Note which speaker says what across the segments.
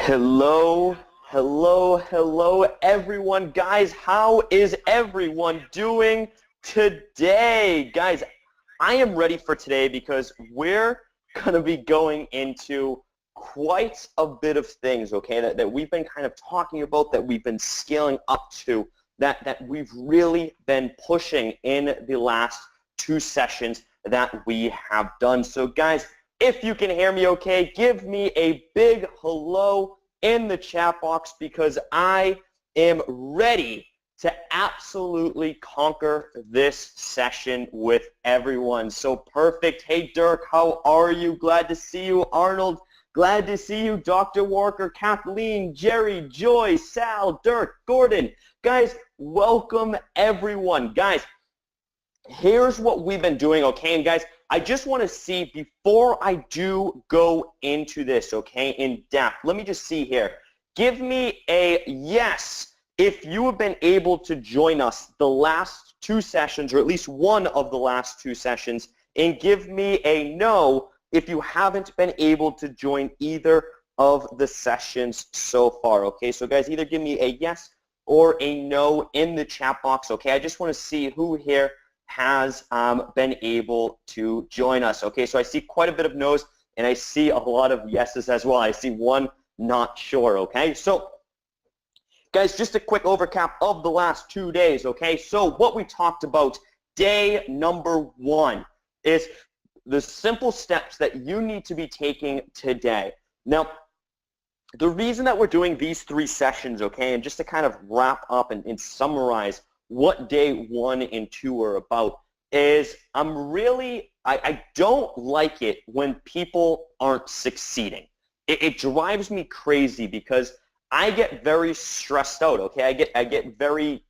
Speaker 1: Hello, hello, everyone. Guys, how is everyone doing today? Guys, I am ready for today because we're going to be going into quite a bit of things, okay, that we've been kind of talking about, that we've been scaling up to, that we've really been pushing in the last two sessions that we have done. So, guys, if you can hear me okay, give me a big hello in the chat box because I am ready to absolutely conquer this session with everyone. So perfect. Hey, Dirk, how are you? Glad to see you. Arnold, glad to see you. Dr. Walker, Kathleen, Jerry, Joy, Sal, Dirk, Gordon. Guys, welcome everyone. Guys, here's what we've been doing, okay? And guys, I just want to see, before I do go into this, okay, in depth, let me just see here. Give me a yes if you have been able to join us the last two sessions, or at least one of the last two sessions, and give me a no if you haven't been able to join either of the sessions so far, okay? So guys, either give me a yes or a no in the chat box, okay? I just want to see who here has been able to join us. Okay, so I see quite a bit of no's, and I see a lot of yeses as well. I see one not sure, okay? So, guys, just a quick overcap of the last 2 days, okay? So what we talked about, day number one, is the simple steps that you need to be taking today. Now, the reason that we're doing these three sessions, okay, and just to kind of wrap up and summarize what day 1 and 2 are about, is I don't like it when people aren't succeeding. It drives me crazy because I get very stressed out, okay? I get very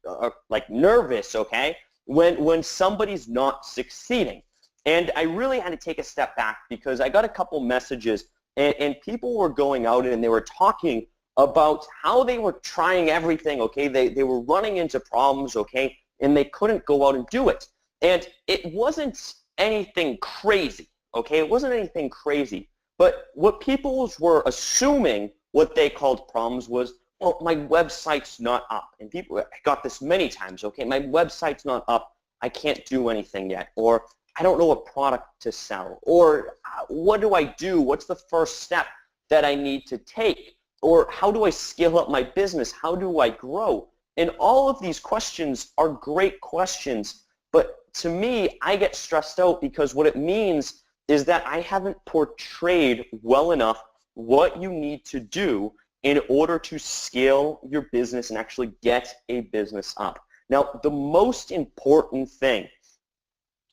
Speaker 1: like nervous, okay, when somebody's not succeeding. And I really had to take a step back because I got a couple messages and people were going out and they were talking about how they were trying everything, okay? They were running into problems, okay, and they couldn't go out and do it. And it wasn't anything crazy, okay? It wasn't anything crazy. But what people were assuming, what they called problems, was, well, my website's not up. And people, I got this many times, okay? My website's not up. I can't do anything yet. Or I don't know what product to sell. Or what do I do? What's the first step that I need to take? Or how do I scale up my business? How do I grow? And all of these questions are great questions, but to me, I get stressed out because what it means is that I haven't portrayed well enough what you need to do in order to scale your business and actually get a business up. Now, the most important thing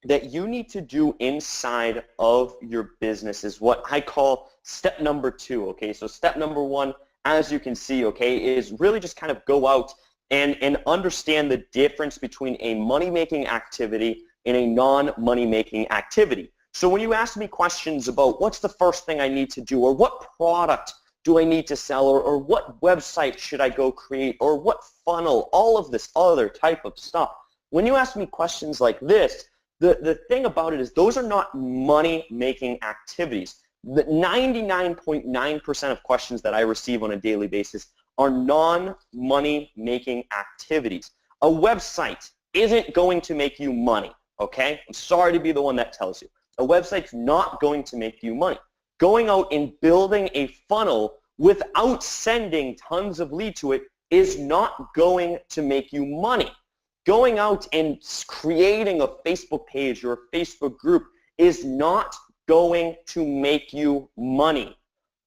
Speaker 1: that you need to do inside of your business is what I call step number 2, okay? So step number 1, as you can see, okay, is really just kind of go out and understand the difference between a money-making activity and a non-money-making activity. So when you ask me questions about what's the first thing I need to do, or what product do I need to sell, or what website should I go create, or what funnel, all of this other type of stuff, when you ask me questions like this, the thing about it is those are not money-making activities. The 99.9% of questions that I receive on a daily basis are non-money-making activities. A website isn't going to make you money, okay? I'm sorry to be the one that tells you. A website's not going to make you money. Going out and building a funnel without sending tons of lead to it is not going to make you money. Going out and creating a Facebook page or a Facebook group is not going to make you money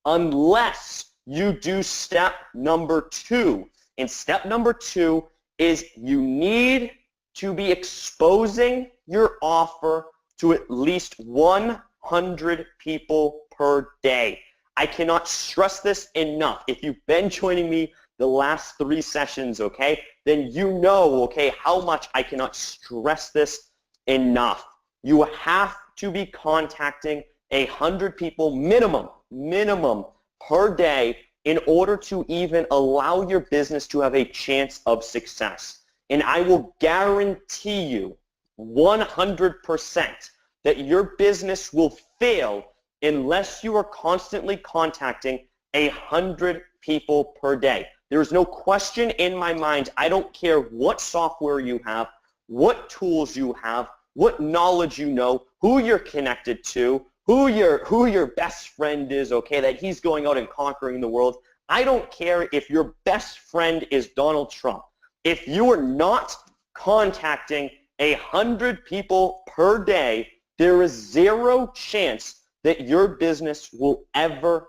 Speaker 1: unless you do step number 2. And step number 2 is you need to be exposing your offer to at least 100 people per day. I cannot stress this enough. If you've been joining me the last 3 sessions, okay, then you know, okay, how much I cannot stress this enough. You have to be contacting 100 people minimum per day in order to even allow your business to have a chance of success. And I will guarantee you 100% that your business will fail unless you are constantly contacting 100 people per day. There is no question in my mind. I don't care what software you have, what tools you have, what knowledge you know, who you're connected to, who your best friend is, okay, that he's going out and conquering the world. I don't care if your best friend is Donald Trump. If you are not contacting 100 people per day, there is zero chance that your business will ever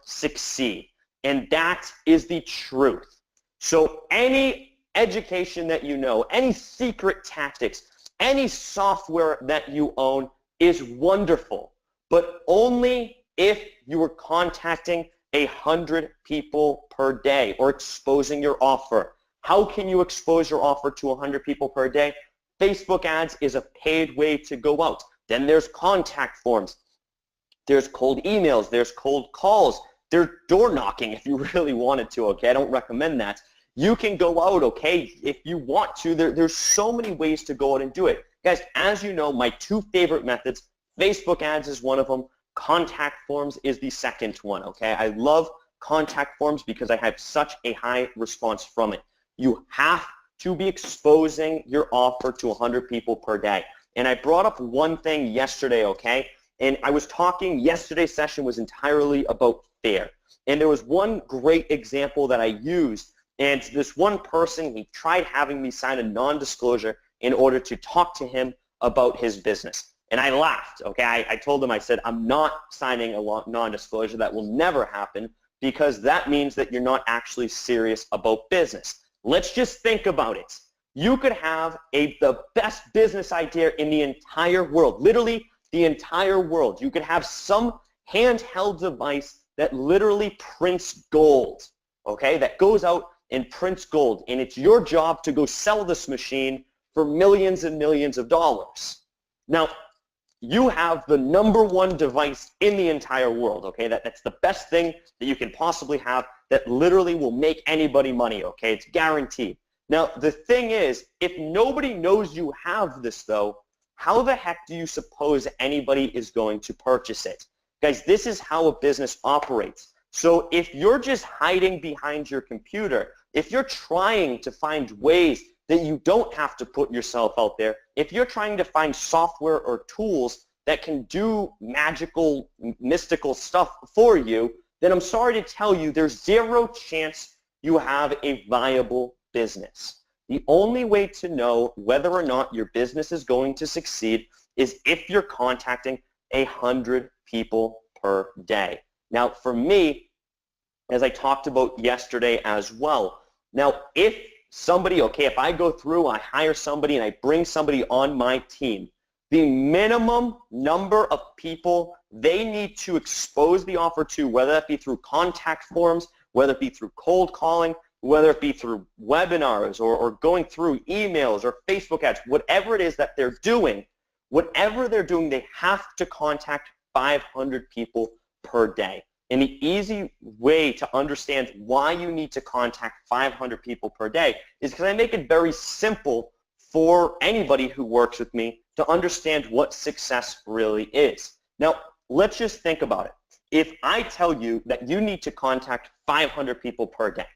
Speaker 1: succeed. And that is the truth. So any education that you know, any secret tactics, any software that you own is wonderful, but only if you are contacting 100 people per day or exposing your offer. How can you expose your offer to 100 people per day? Facebook ads is a paid way to go out. Then there's contact forms. There's cold emails. There's cold calls. There's door knocking if you really wanted to, okay? I don't recommend that. You can go out, okay, if you want to. There's so many ways to go out and do it. Guys, as you know, my two favorite methods, Facebook ads is one of them. Contact forms is the second one, okay? I love contact forms because I have such a high response from it. You have to be exposing your offer to 100 people per day. And I brought up one thing yesterday, okay? And I was talking, yesterday's session was entirely about fear. And there was one great example that I used. And this one person, he tried having me sign a non-disclosure in order to talk to him about his business. And I laughed, okay? I told him, I said, I'm not signing a non-disclosure. That will never happen because that means that you're not actually serious about business. Let's just think about it. You could have the best business idea in the entire world, literally the entire world. You could have some handheld device that literally prints gold, okay, that goes out and prints gold, and it's your job to go sell this machine for millions and millions of dollars. Now, you have the #1 device in the entire world, okay? That's the best thing that you can possibly have that literally will make anybody money, okay? It's guaranteed. Now, the thing is, if nobody knows you have this, though, how the heck do you suppose anybody is going to purchase it? Guys, this is how a business operates. So if you're just hiding behind your computer, if you're trying to find ways that you don't have to put yourself out there, if you're trying to find software or tools that can do magical, mystical stuff for you, then I'm sorry to tell you there's zero chance you have a viable business. The only way to know whether or not your business is going to succeed is if you're contacting 100 people per day. Now, for me, as I talked about yesterday as well, now if somebody, okay, if I go through, I hire somebody and I bring somebody on my team, the minimum number of people they need to expose the offer to, whether that be through contact forms, whether it be through cold calling, whether it be through webinars or going through emails or Facebook ads, whatever it is that they're doing, they have to contact 500 people per day. And the easy way to understand why you need to contact 500 people per day is because I make it very simple for anybody who works with me to understand what success really is. Now, let's just think about it. If I tell you that you need to contact 500 people per day,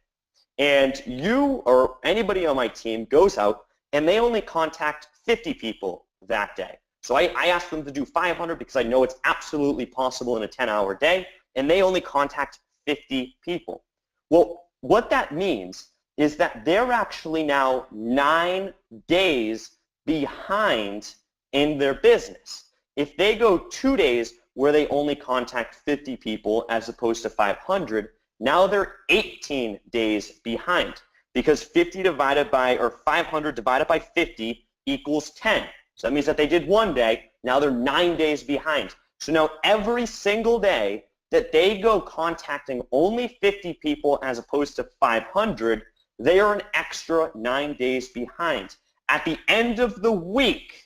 Speaker 1: and you or anybody on my team goes out and they only contact 50 people that day. So I ask them to do 500 because I know it's absolutely possible in a 10-hour day, and they only contact 50 people. Well, what that means is that they're actually now 9 days behind in their business. If they go 2 days where they only contact 50 people as opposed to 500, now they're 18 days behind because 50 divided by, or 500 divided by 50 equals 10. So that means that they did 1 day, now they're 9 days behind. So now every single day that they go contacting only 50 people as opposed to 500, they are an extra 9 days behind. At the end of the week,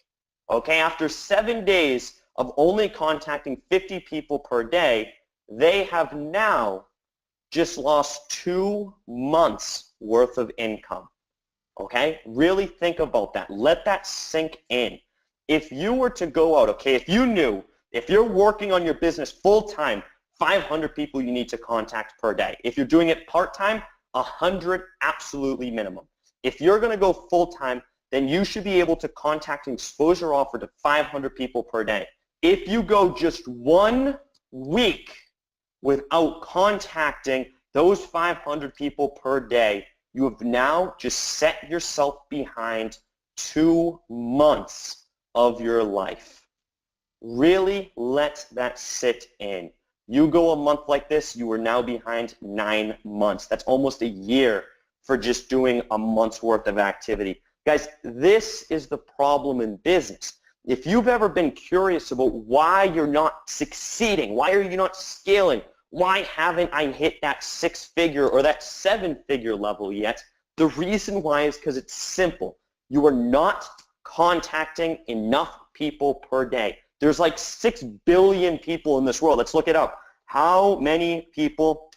Speaker 1: okay, after 7 days of only contacting 50 people per day, they have now just lost 2 months worth of income. Okay? Really think about that. Let that sink in. If you were to go out, okay, if you knew, if you're working on your business full-time, 500 people you need to contact per day. If you're doing it part-time, 100 absolutely minimum. If you're going to go full-time, then you should be able to contact and expose your offer to 500 people per day. If you go just 1 week without contacting those 500 people per day, you have now just set yourself behind 2 months of your life. Really let that sit in. You go a month like this, you are now behind 9 months. That's almost a year for just doing a month's worth of activity. Guys, this is the problem in business. If you've ever been curious about why you're not succeeding, why are you not scaling, why haven't I hit that 6-figure or that 7-figure level yet, the reason why is because it's simple. You are not contacting enough people per day. There's like 6 billion people in this world. Let's look it up. How many people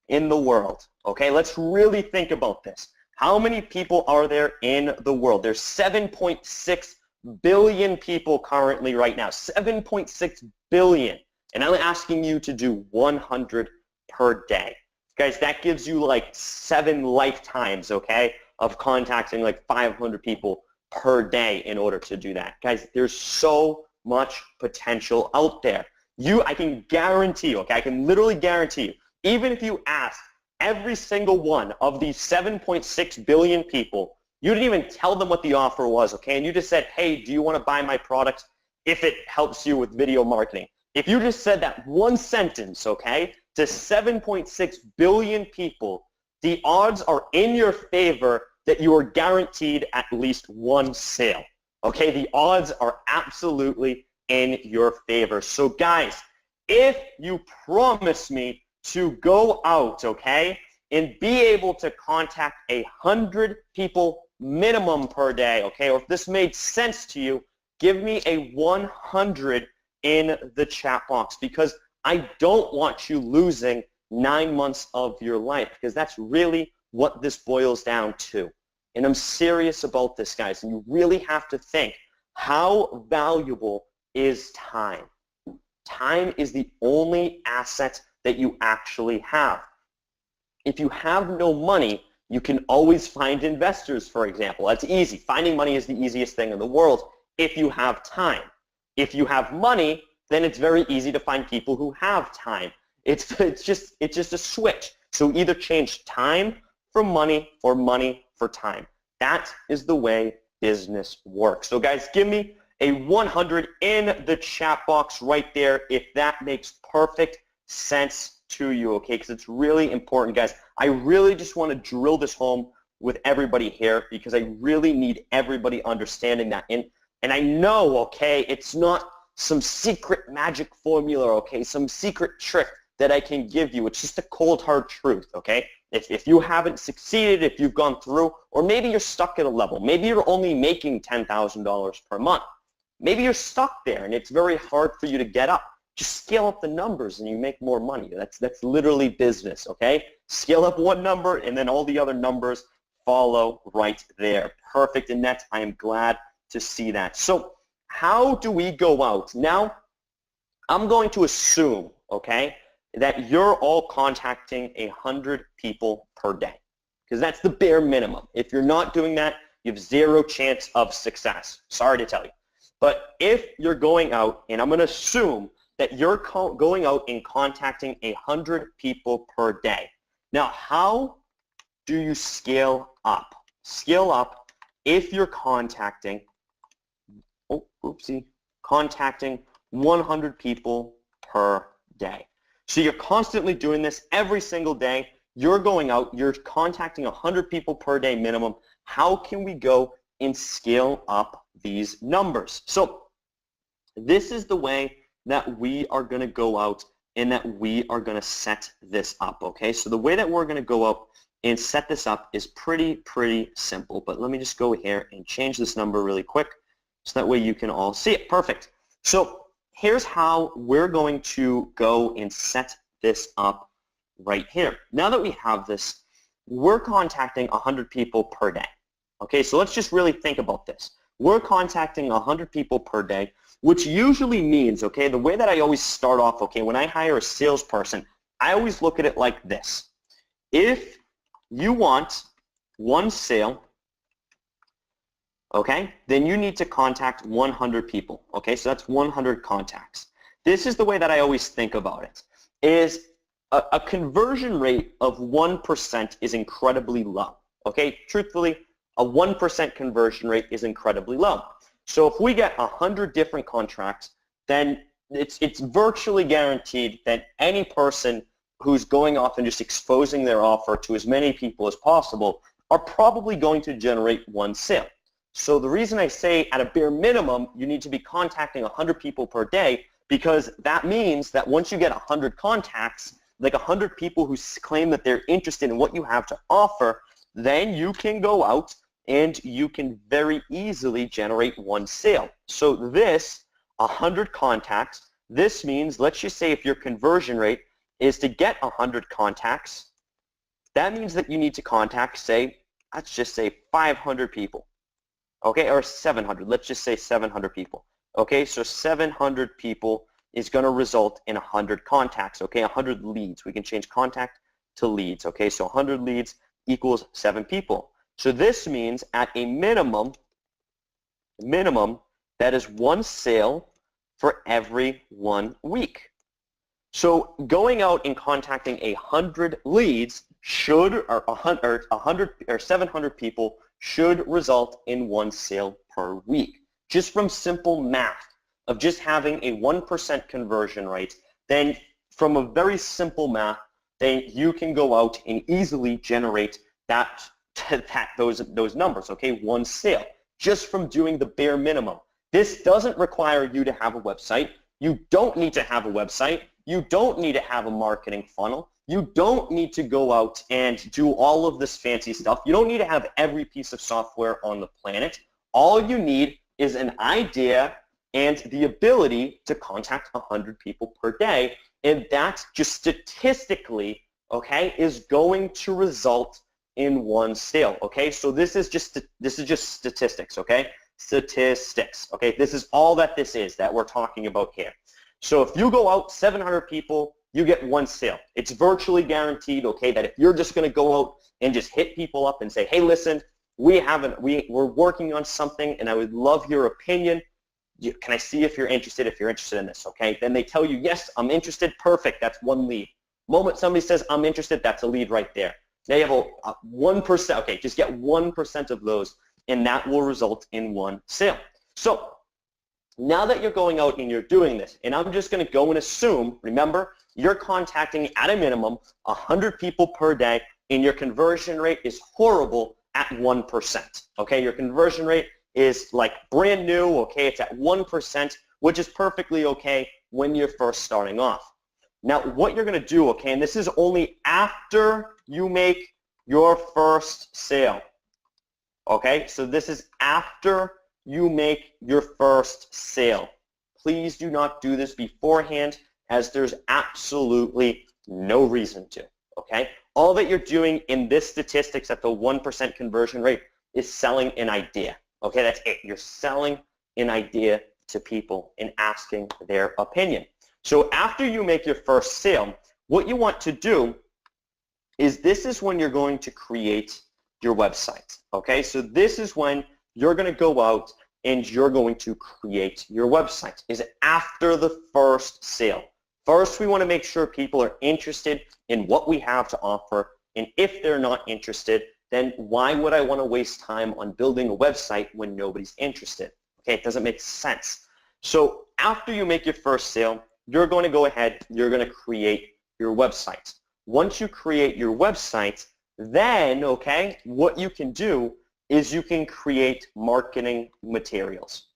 Speaker 1: in the world? Okay, let's really think about this. How many people are there in the world? There's 7.6 billion people currently right now. 7.6 billion. And I'm asking you to do 100 per day. Guys, that gives you like 7 lifetimes, okay, of contacting like 500 people per day in order to do that. Guys, there's so much potential out there. I can guarantee you, okay, I can literally guarantee you, even if you ask every single one of these 7.6 billion people, you didn't even tell them what the offer was, okay, and you just said, hey, do you want to buy my product if it helps you with video marketing? If you just said that one sentence, okay, to 7.6 billion people, the odds are in your favor that you are guaranteed at least 1 sale. Okay, the odds are absolutely in your favor. So guys, if you promise me to go out, okay, and be able to contact 100 people minimum per day, okay, or if this made sense to you, give me a 100 in the chat box, because I don't want you losing 9 months of your life, because that's really what this boils down to. And I'm serious about this, guys, and you really have to think, how valuable is time? Time is the only asset that you actually have. If you have no money, you can always find investors, for example. That's easy. Finding money is the easiest thing in the world if you have time. If you have money, then it's very easy to find people who have time. It's just a switch. So either change time for money or money for time. That is the way business works. So guys, give me a 100 in the chat box right there if that makes perfect sense to you, okay? Because it's really important, guys. I really just want to drill this home with everybody here, because I really need everybody understanding that. And I know, okay, it's not some secret magic formula, okay, some secret trick that I can give you. It's just a cold hard truth, okay? If you haven't succeeded, if you've gone through, or maybe you're stuck at a level, maybe you're only making $10,000 per month. Maybe you're stuck there and it's very hard for you to get up. Just scale up the numbers and you make more money. That's literally business, okay? Scale up one number and then all the other numbers follow right there. Perfect, Annette. I am glad to see that. So how do we go out? Now, I'm going to assume, okay, that you're all contacting 100 people per day, because that's the bare minimum. If you're not doing that, you have 0 chance of success. Sorry to tell you. But if you're going out, and I'm going to assume that you're going out and contacting 100 people per day. Now, how do you scale up? Scale up if you're contacting, contacting 100 people per day. So you're constantly doing this every single day. You're going out, you're contacting 100 people per day minimum. How can we go and scale up these numbers? So this is the way that we are going to go out and that we are going to set this up, okay? So the way that we're going to go out and set this up is pretty simple, but let me just go here and change this number really quick so that way you can all see it. Perfect. So here's how we're going to go and set this up right here. Now that we have this, we're contacting 100 people per day. Okay, so let's just really think about this. we're contacting 100 people per day, which usually means, okay, the way that I always start off, okay, when I hire a salesperson, I always look at it like this. If you want one sale, okay, then you need to contact 100 people, okay, so that's 100 contacts. This is the way that I always think about it, is a conversion rate of 1% is incredibly low, okay, truthfully, a 1% conversion rate is incredibly low. So if we get 100 different contracts, then it's virtually guaranteed that any person who's going off and just exposing their offer to as many people as possible are probably going to generate one sale. So the reason I say at a bare minimum you need to be contacting 100 people per day, because that means that once you get 100 contacts, like 100 people who claim that they're interested in what you have to offer, then you can go out and you can very easily generate one sale. So this 100 contacts, this means, let's just say if your conversion rate is to get 100 contacts, that means that you need to contact, say, let's just say 500 people, okay, or 700, let's just say 700 people, okay, so 700 people is going to result in 100 contacts, okay, 100 leads. We can change contact to leads, okay, so 100 leads equals 7 people. So this means at a minimum, that is one sale for every 1 week. So going out and contacting 100 leads should, or 100 or 700 people should result in one sale per week. Just from simple math of just having a 1% conversion rate, then from a very simple math, then you can go out and easily generate those numbers, okay, one sale, just from doing the bare minimum. This doesn't require you to have a website. You don't need to have a website. You don't need to have a marketing funnel. You don't need to go out and do all of this fancy stuff. You don't need to have every piece of software on the planet. All you need is an idea and the ability to contact 100 people per day, and that just statistically, okay, is going to result in one sale, okay? So this is just statistics, okay? Statistics, okay? This is all that this is that we're talking about here. So if you go out 700 people, you get one sale. It's virtually guaranteed, okay, that if you're just going to go out and just hit people up and say, hey, listen, we're working on something and I would love your opinion. Can I see if you're interested in this, okay? Then they tell you, yes, I'm interested, perfect, that's one lead. Moment somebody says, I'm interested, that's a lead right there. Now you have a 1%, okay, just get 1% of those, and that will result in one sale. So now that you're going out and you're doing this, and I'm just going to go and assume, remember, you're contacting at a minimum 100 people per day, and your conversion rate is horrible at 1%, okay? Your conversion rate is like brand new, okay? It's at 1%, which is perfectly okay when you're first starting off. Now, what you're going to do, okay, and this is only after you make your first sale, okay? So this is after you make your first sale. Please do not do this beforehand, as there's absolutely no reason to, okay? All that you're doing in this statistics at the 1% conversion rate is selling an idea, okay? That's it. You're selling an idea to people and asking their opinion. So after you make your first sale, what you want to do is this is when you're going to create your website, okay? So this is when you're going to go out and you're going to create your website, is after the first sale. First, we want to make sure people are interested in what we have to offer, and if they're not interested, then why would I want to waste time on building a website when nobody's interested? Okay, it doesn't make sense. So after you make your first sale, you're going to go ahead, you're going to create your website. Once you create your website, then, okay, what you can do is you can create marketing materials.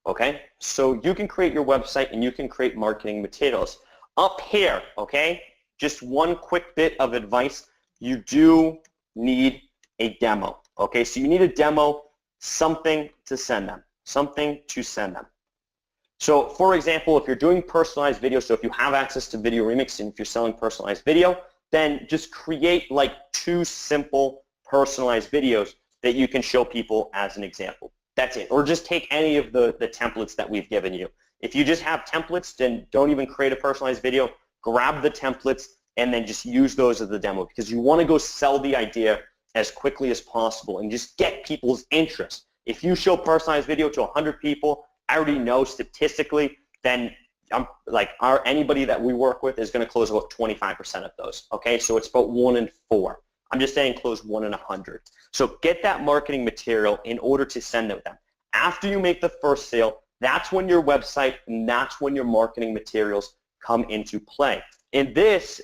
Speaker 1: Okay, so you can create your website and you can create marketing materials. Up here, okay, just one quick bit of advice, you do need a demo. Okay, so you need a demo, something to send them, So for example, if you're doing personalized video, so if you have access to Video Remix and if you're selling personalized video, then just create like 2 simple personalized videos that you can show people as an example. That's it. Or just take any of the templates that we've given you. If you just have templates, then don't even create a personalized video. Grab the templates and then just use those as the demo, because you want to go sell the idea as quickly as possible and just get people's interest. If you show personalized video to 100 people, I already know statistically, then anybody that we work with is going to close about 25% of those. Okay, so it's about 1 in 4. I'm just saying close 1 in 100. So get that marketing material in order to send them. After you make the first sale, that's when your website and that's when your marketing materials come into play. And this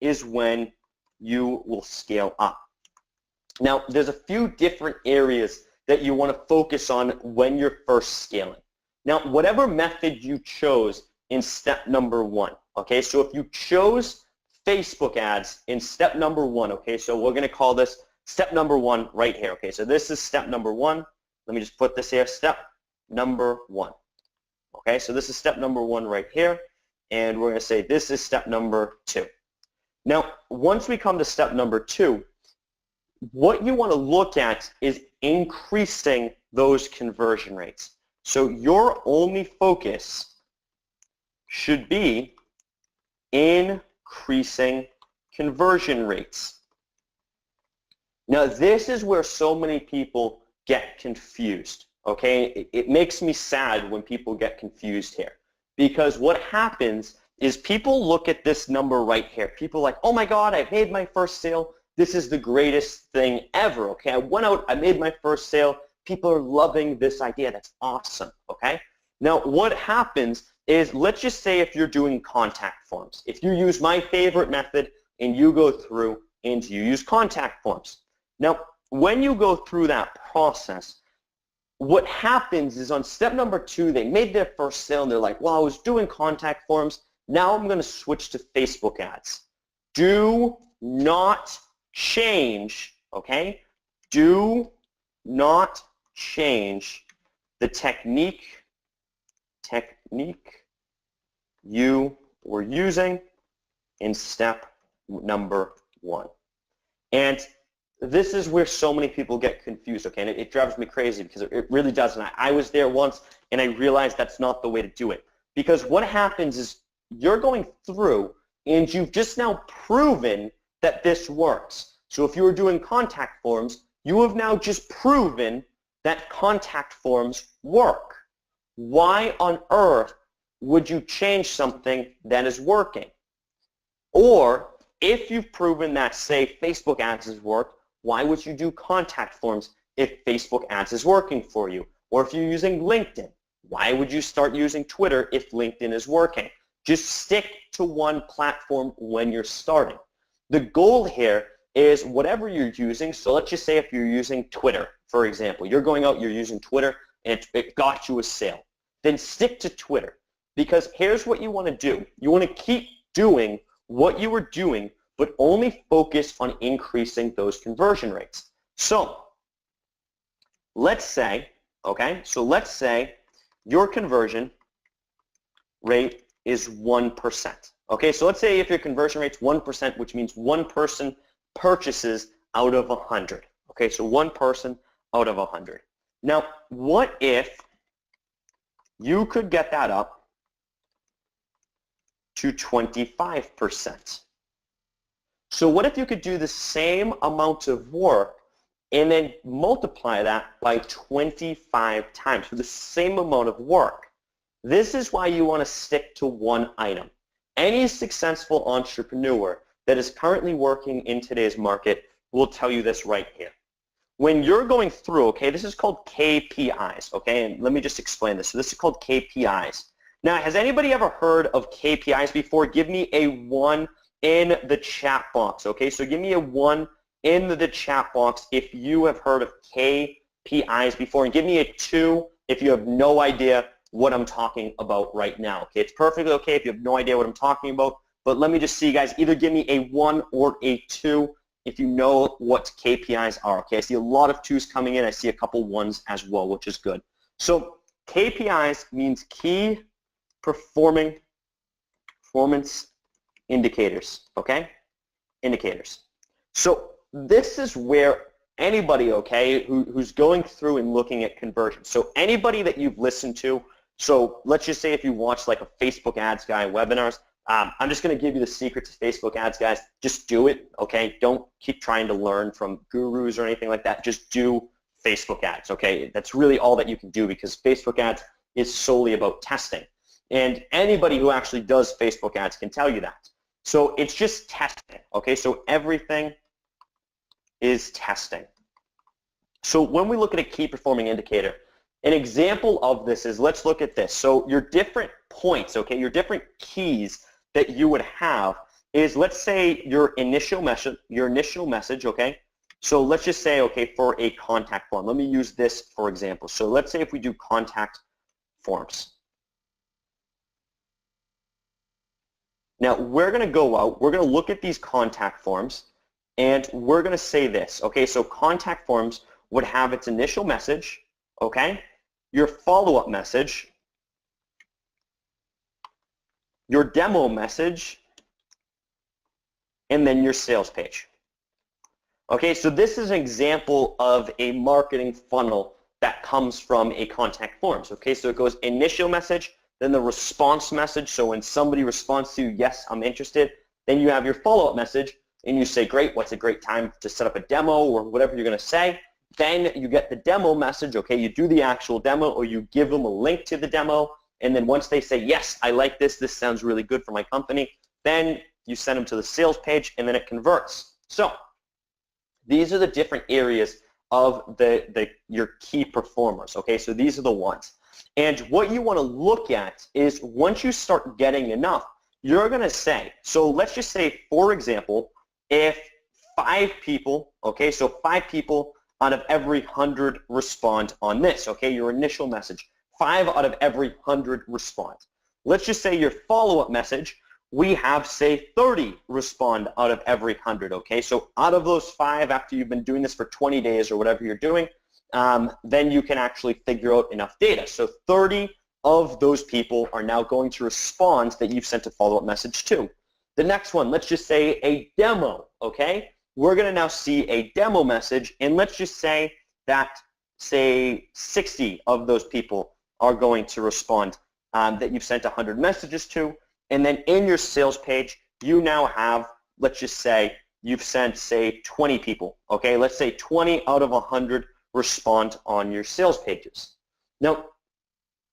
Speaker 1: is when you will scale up. Now, there's a few different areas that you want to focus on when you're first scaling. Now, whatever method you chose in step number 1, okay, so if you chose Facebook ads in step number 1, okay, so we're going to call this step number 1 right here, okay, so this is step number 1. Let me just put this here, step number 1. Okay, so this is step number 1 right here, and we're going to say this is step number 2. Now, once we come to step number 2, what you want to look at is increasing those conversion rates. So your only focus should be increasing conversion rates. Now, this is where so many people get confused, okay? It makes me sad when people get confused here, because what happens is people look at this number right here. People are like, oh my God, I made my first sale. This is the greatest thing ever, okay? I went out, I made my first sale. People are loving this idea. That's awesome, okay? Now, what happens is, let's just say if you're doing contact forms. If you use my favorite method and you go through and you use contact forms. Now, when you go through that process, what happens is on step number 2, they made their first sale and they're like, well, I was doing contact forms. Now I'm going to switch to Facebook ads. Do not change, okay? Do not change the technique you were using in step number 1. And this is where so many people get confused, okay? And it drives me crazy because it really does. And I was there once and I realized that's not the way to do it. Because what happens is you're going through and you've just now proven that this works. So if you were doing contact forms, you have now just proven that contact forms work. Why on earth would you change something that is working? Or if you've proven that, say, Facebook ads has worked, why would you do contact forms if Facebook ads is working for you? Or if you're using LinkedIn, why would you start using Twitter if LinkedIn is working? Just stick to one platform when you're starting. The goal here is whatever you're using, so let's just say if you're using Twitter, for example, you're going out, you're using Twitter, and it got you a sale. Then stick to Twitter, because here's what you want to do. You want to keep doing what you were doing, but only focus on increasing those conversion rates. So let's say, okay, so let's say your conversion rate is 1%. Okay, so let's say if your conversion rate's 1%, which means one person purchases out of 100. Okay, so one person out of 100. Now, what if you could get that up to 25%? So what if you could do the same amount of work and then multiply that by 25 times for the same amount of work? This is why you want to stick to one item. Any successful entrepreneur that is currently working in today's market will tell you this right here. When you're going through, okay, this is called KPIs, okay, and let me just explain this. So this is called KPIs. Now, has anybody ever heard of KPIs before? Give me a 1 in the chat box, okay? So give me a 1 in the chat box if you have heard of KPIs before, and give me a 2 if you have no idea what I'm talking about right now, okay? It's perfectly okay if you have no idea what I'm talking about, but let me just see, guys, either give me a 1 or a 2 if you know what KPIs are, okay? I see a lot of 2s coming in. I see a couple 1s as well, which is good. So KPIs means key performance indicators, okay? Indicators. So this is where anybody, okay, who's going through and looking at conversions. So anybody that you've listened to, so let's just say if you watch like a Facebook ads guy webinars, I'm just going to give you the secret to Facebook ads, guys. Just do it, okay? Don't keep trying to learn from gurus or anything like that. Just do Facebook ads, okay? That's really all that you can do because Facebook ads is solely about testing. And anybody who actually does Facebook ads can tell you that. So it's just testing, okay? So everything is testing. So when we look at a key performing indicator, an example of this is, let's look at this. So your different points, okay, your different keys that you would have is, let's say your initial message, okay? So let's just say, okay, for a contact form. Let me use this for example. So let's say if we do contact forms. Now we're going to go out, we're going to look at these contact forms, and we're going to say this, okay? So contact forms would have its initial message, okay? Your follow-up message, your demo message, and then your sales page. Okay, so this is an example of a marketing funnel that comes from a contact forms. Okay, so it goes initial message, then the response message. So when somebody responds to, yes, I'm interested, then you have your follow-up message, and you say, great, what's a great time to set up a demo or whatever you're going to say. Then you get the demo message, okay, you do the actual demo or you give them a link to the demo, and then once they say, yes, I like this this really good for my company, then you send them to the sales page and then it converts. So these are the different areas of your key performers, okay, so these are the ones. And what you want to look at is once you start getting enough, you're going to say, so let's just say, for example, if 5 people, okay, so 5 people out of every 100 respond on this, okay, your initial message, 5 out of every 100 respond. Let's just say your follow-up message, we have, say, 30 respond out of every 100, okay? So out of those 5, after you've been doing this for 20 days or whatever you're doing, then you can actually figure out enough data. So 30 of those people are now going to respond that you've sent a follow-up message to. The next one, let's just say a demo, okay? We're going to now see a demo message, and let's just say that, say, 60 of those people are going to respond that you've sent 100 messages to, and then in your sales page, you now have, let's just say, you've sent, say, 20 people, okay? Let's say 20 out of 100 respond on your sales pages. Now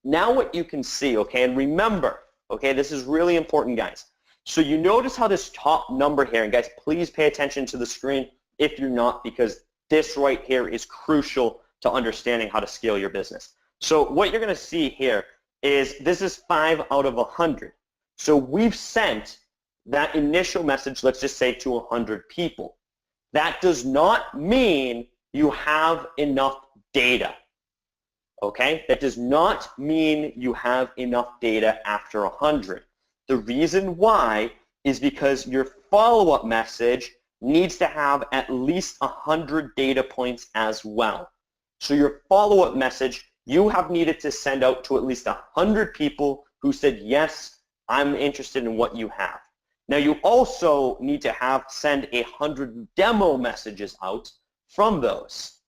Speaker 1: what you can see, okay, and remember, okay, this is really important, guys. So you notice how this top number here, and guys, please pay attention to the screen if you're not, because this right here is crucial to understanding how to scale your business. So what you're going to see here is this is 5 out of 100. So we've sent that initial message, let's just say, to 100 people. That does not mean you have enough data, okay? That does not mean you have enough data after 100. The reason why is because your follow-up message needs to have at least 100 data points as well. So your follow-up message, you have needed to send out to at least 100 people who said, yes, I'm interested in what you have. Now you also need to send 100 demo messages out from those.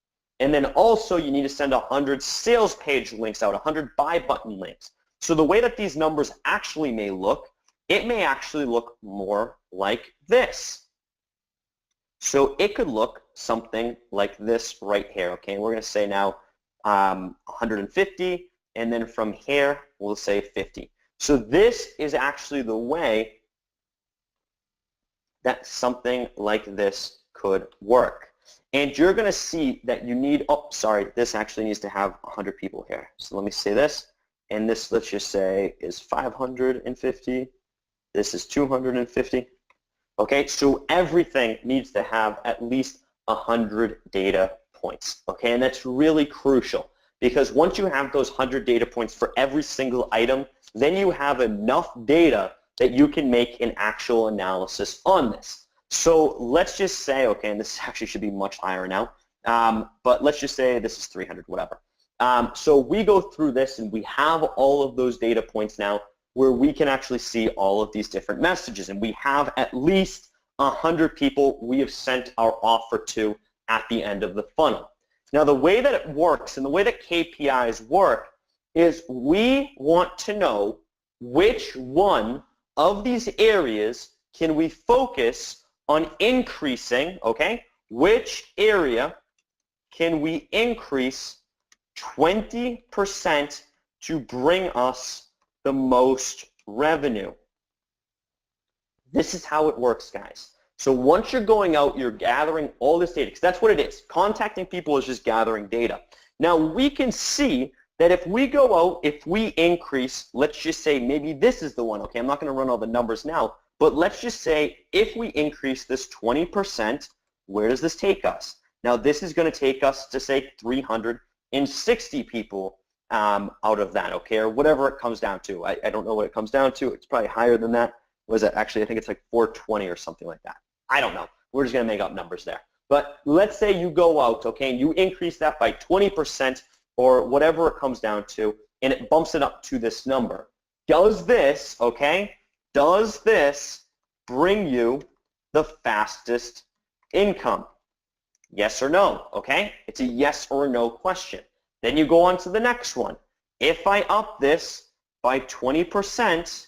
Speaker 1: And then also you need to send 100 sales page links out, 100 buy button links. So the way that these numbers actually may look, it may actually look more like this. So it could look something like this right here, okay? And we're going to say now 150, and then from here we'll say 50. So this is actually the way that something like this could work. And you're going to see that you need, oh, sorry, this actually needs to have 100 people here. So let me say this, and this, let's just say, is 550. This is 250. Okay, so everything needs to have at least 100 data points. Okay, and that's really crucial because once you have those 100 data points for every single item, then you have enough data that you can make an actual analysis on this. So let's just say, okay, and this actually should be much higher now, but let's just say this is 300, whatever. So we go through this and we have all of those data points now where we can actually see all of these different messages, and we have at least 100 people we have sent our offer to at the end of the funnel. Now, the way that it works and the way that KPIs work is we want to know which one of these areas can we focus on increasing, okay? Which area can we increase 20% to bring us the most revenue? This is how it works, guys. So once you're going out, you're gathering all this data, because that's what it is. Contacting people is just gathering data. Now, we can see that if we go out, if we increase, let's just say maybe this is the one, okay? I'm not going to run all the numbers now, but let's just say if we increase this 20%, where does this take us? Now, this is going to take us to, say, 360 people out of that, okay, or whatever it comes down to. I don't know what it comes down to. It's probably higher than that. Was it actually? I think it's like 420 or something like that. I don't know. We're just going to make up numbers there. But let's say you go out, okay, and you increase that by 20% or whatever it comes down to, and it bumps it up to this number. Does this, okay, does this bring you the fastest income? Yes or no, okay? It's a yes or no question. Then you go on to the next one. If I up this by 20%,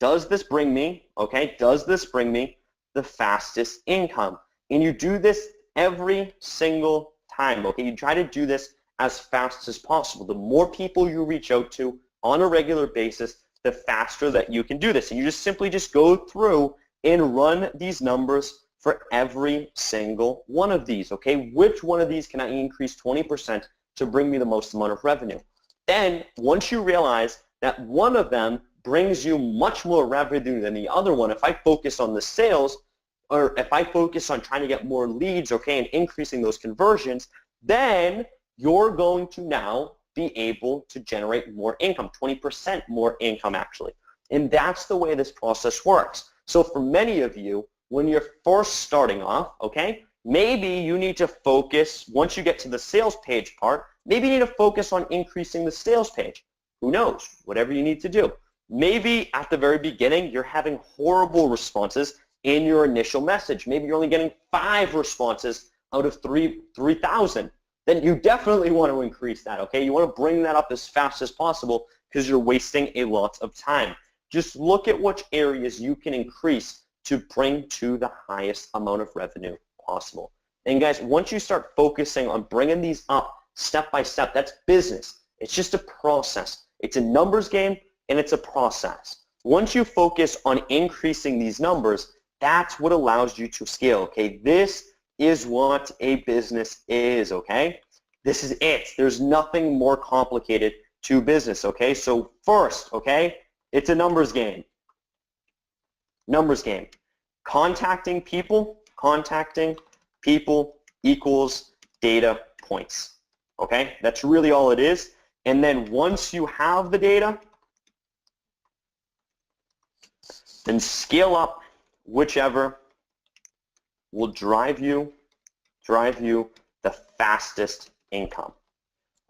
Speaker 1: does this bring me, okay, does this bring me the fastest income? And you do this every single time, okay? You try to do this as fast as possible. The more people you reach out to on a regular basis, the faster that you can do this. And you just simply just go through and run these numbers for every single one of these, okay? Which one of these can I increase 20% to bring me the most amount of revenue? Then, once you realize that one of them brings you much more revenue than the other one, if I focus on the sales, or if I focus on trying to get more leads, okay, and increasing those conversions, then you're going to now be able to generate more income, 20% more income actually. And that's the way this process works. So for many of you, when you're first starting off, okay, maybe you need to focus, once you get to the sales page part, maybe you need to focus on increasing the sales page. Who knows? Whatever you need to do. Maybe at the very beginning, you're having horrible responses in your initial message. Maybe you're only getting 5 responses out of 3,000. Then you definitely want to increase that, okay? You want to bring that up as fast as possible because you're wasting a lot of time. Just look at which areas you can increase to bring to the highest amount of revenue possible. And guys, once you start focusing on bringing these up step by step, that's business. It's just a process. It's a numbers game and it's a process. Once you focus on increasing these numbers, that's what allows you to scale, okay? This is what a business is, okay? This is it. There's nothing more complicated to business, okay? So first, okay, it's a numbers game. Numbers game. Contacting people equals data points, okay? That's really all it is. And then once you have the data, then scale up whichever will drive you the fastest income.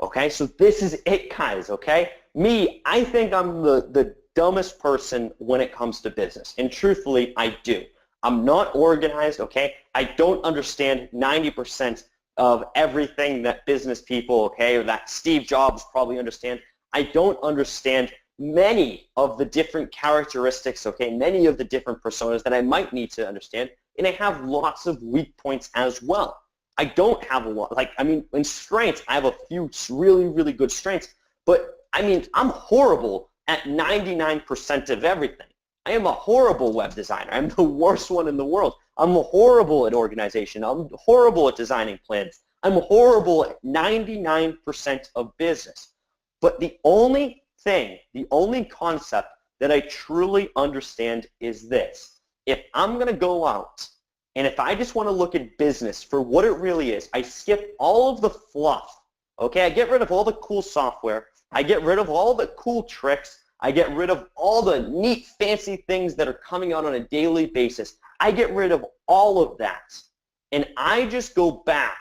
Speaker 1: Okay, so this is it, guys, okay? Me, I think I'm the dumbest person when it comes to business, and truthfully, I do. I'm not organized, okay? I don't understand 90% of everything that business people, okay, or that Steve Jobs probably understand. I don't understand many of the different characteristics, okay, many of the different personas that I might need to understand, and I have lots of weak points as well. I don't have a lot, like, I mean, in strengths, I have a few really, really good strengths, but, I mean, I'm horrible at 99% of everything. I am a horrible web designer. I'm the worst one in the world. I'm horrible at organization. I'm horrible at designing plans. I'm horrible at 99% of business. But the only thing, the only concept that I truly understand is this. If I'm going to go out and if I just want to look at business for what it really is, I skip all of the fluff, okay? I get rid of all the cool software. I get rid of all the cool tricks. I get rid of all the neat, fancy things that are coming out on a daily basis. I get rid of all of that, and I just go back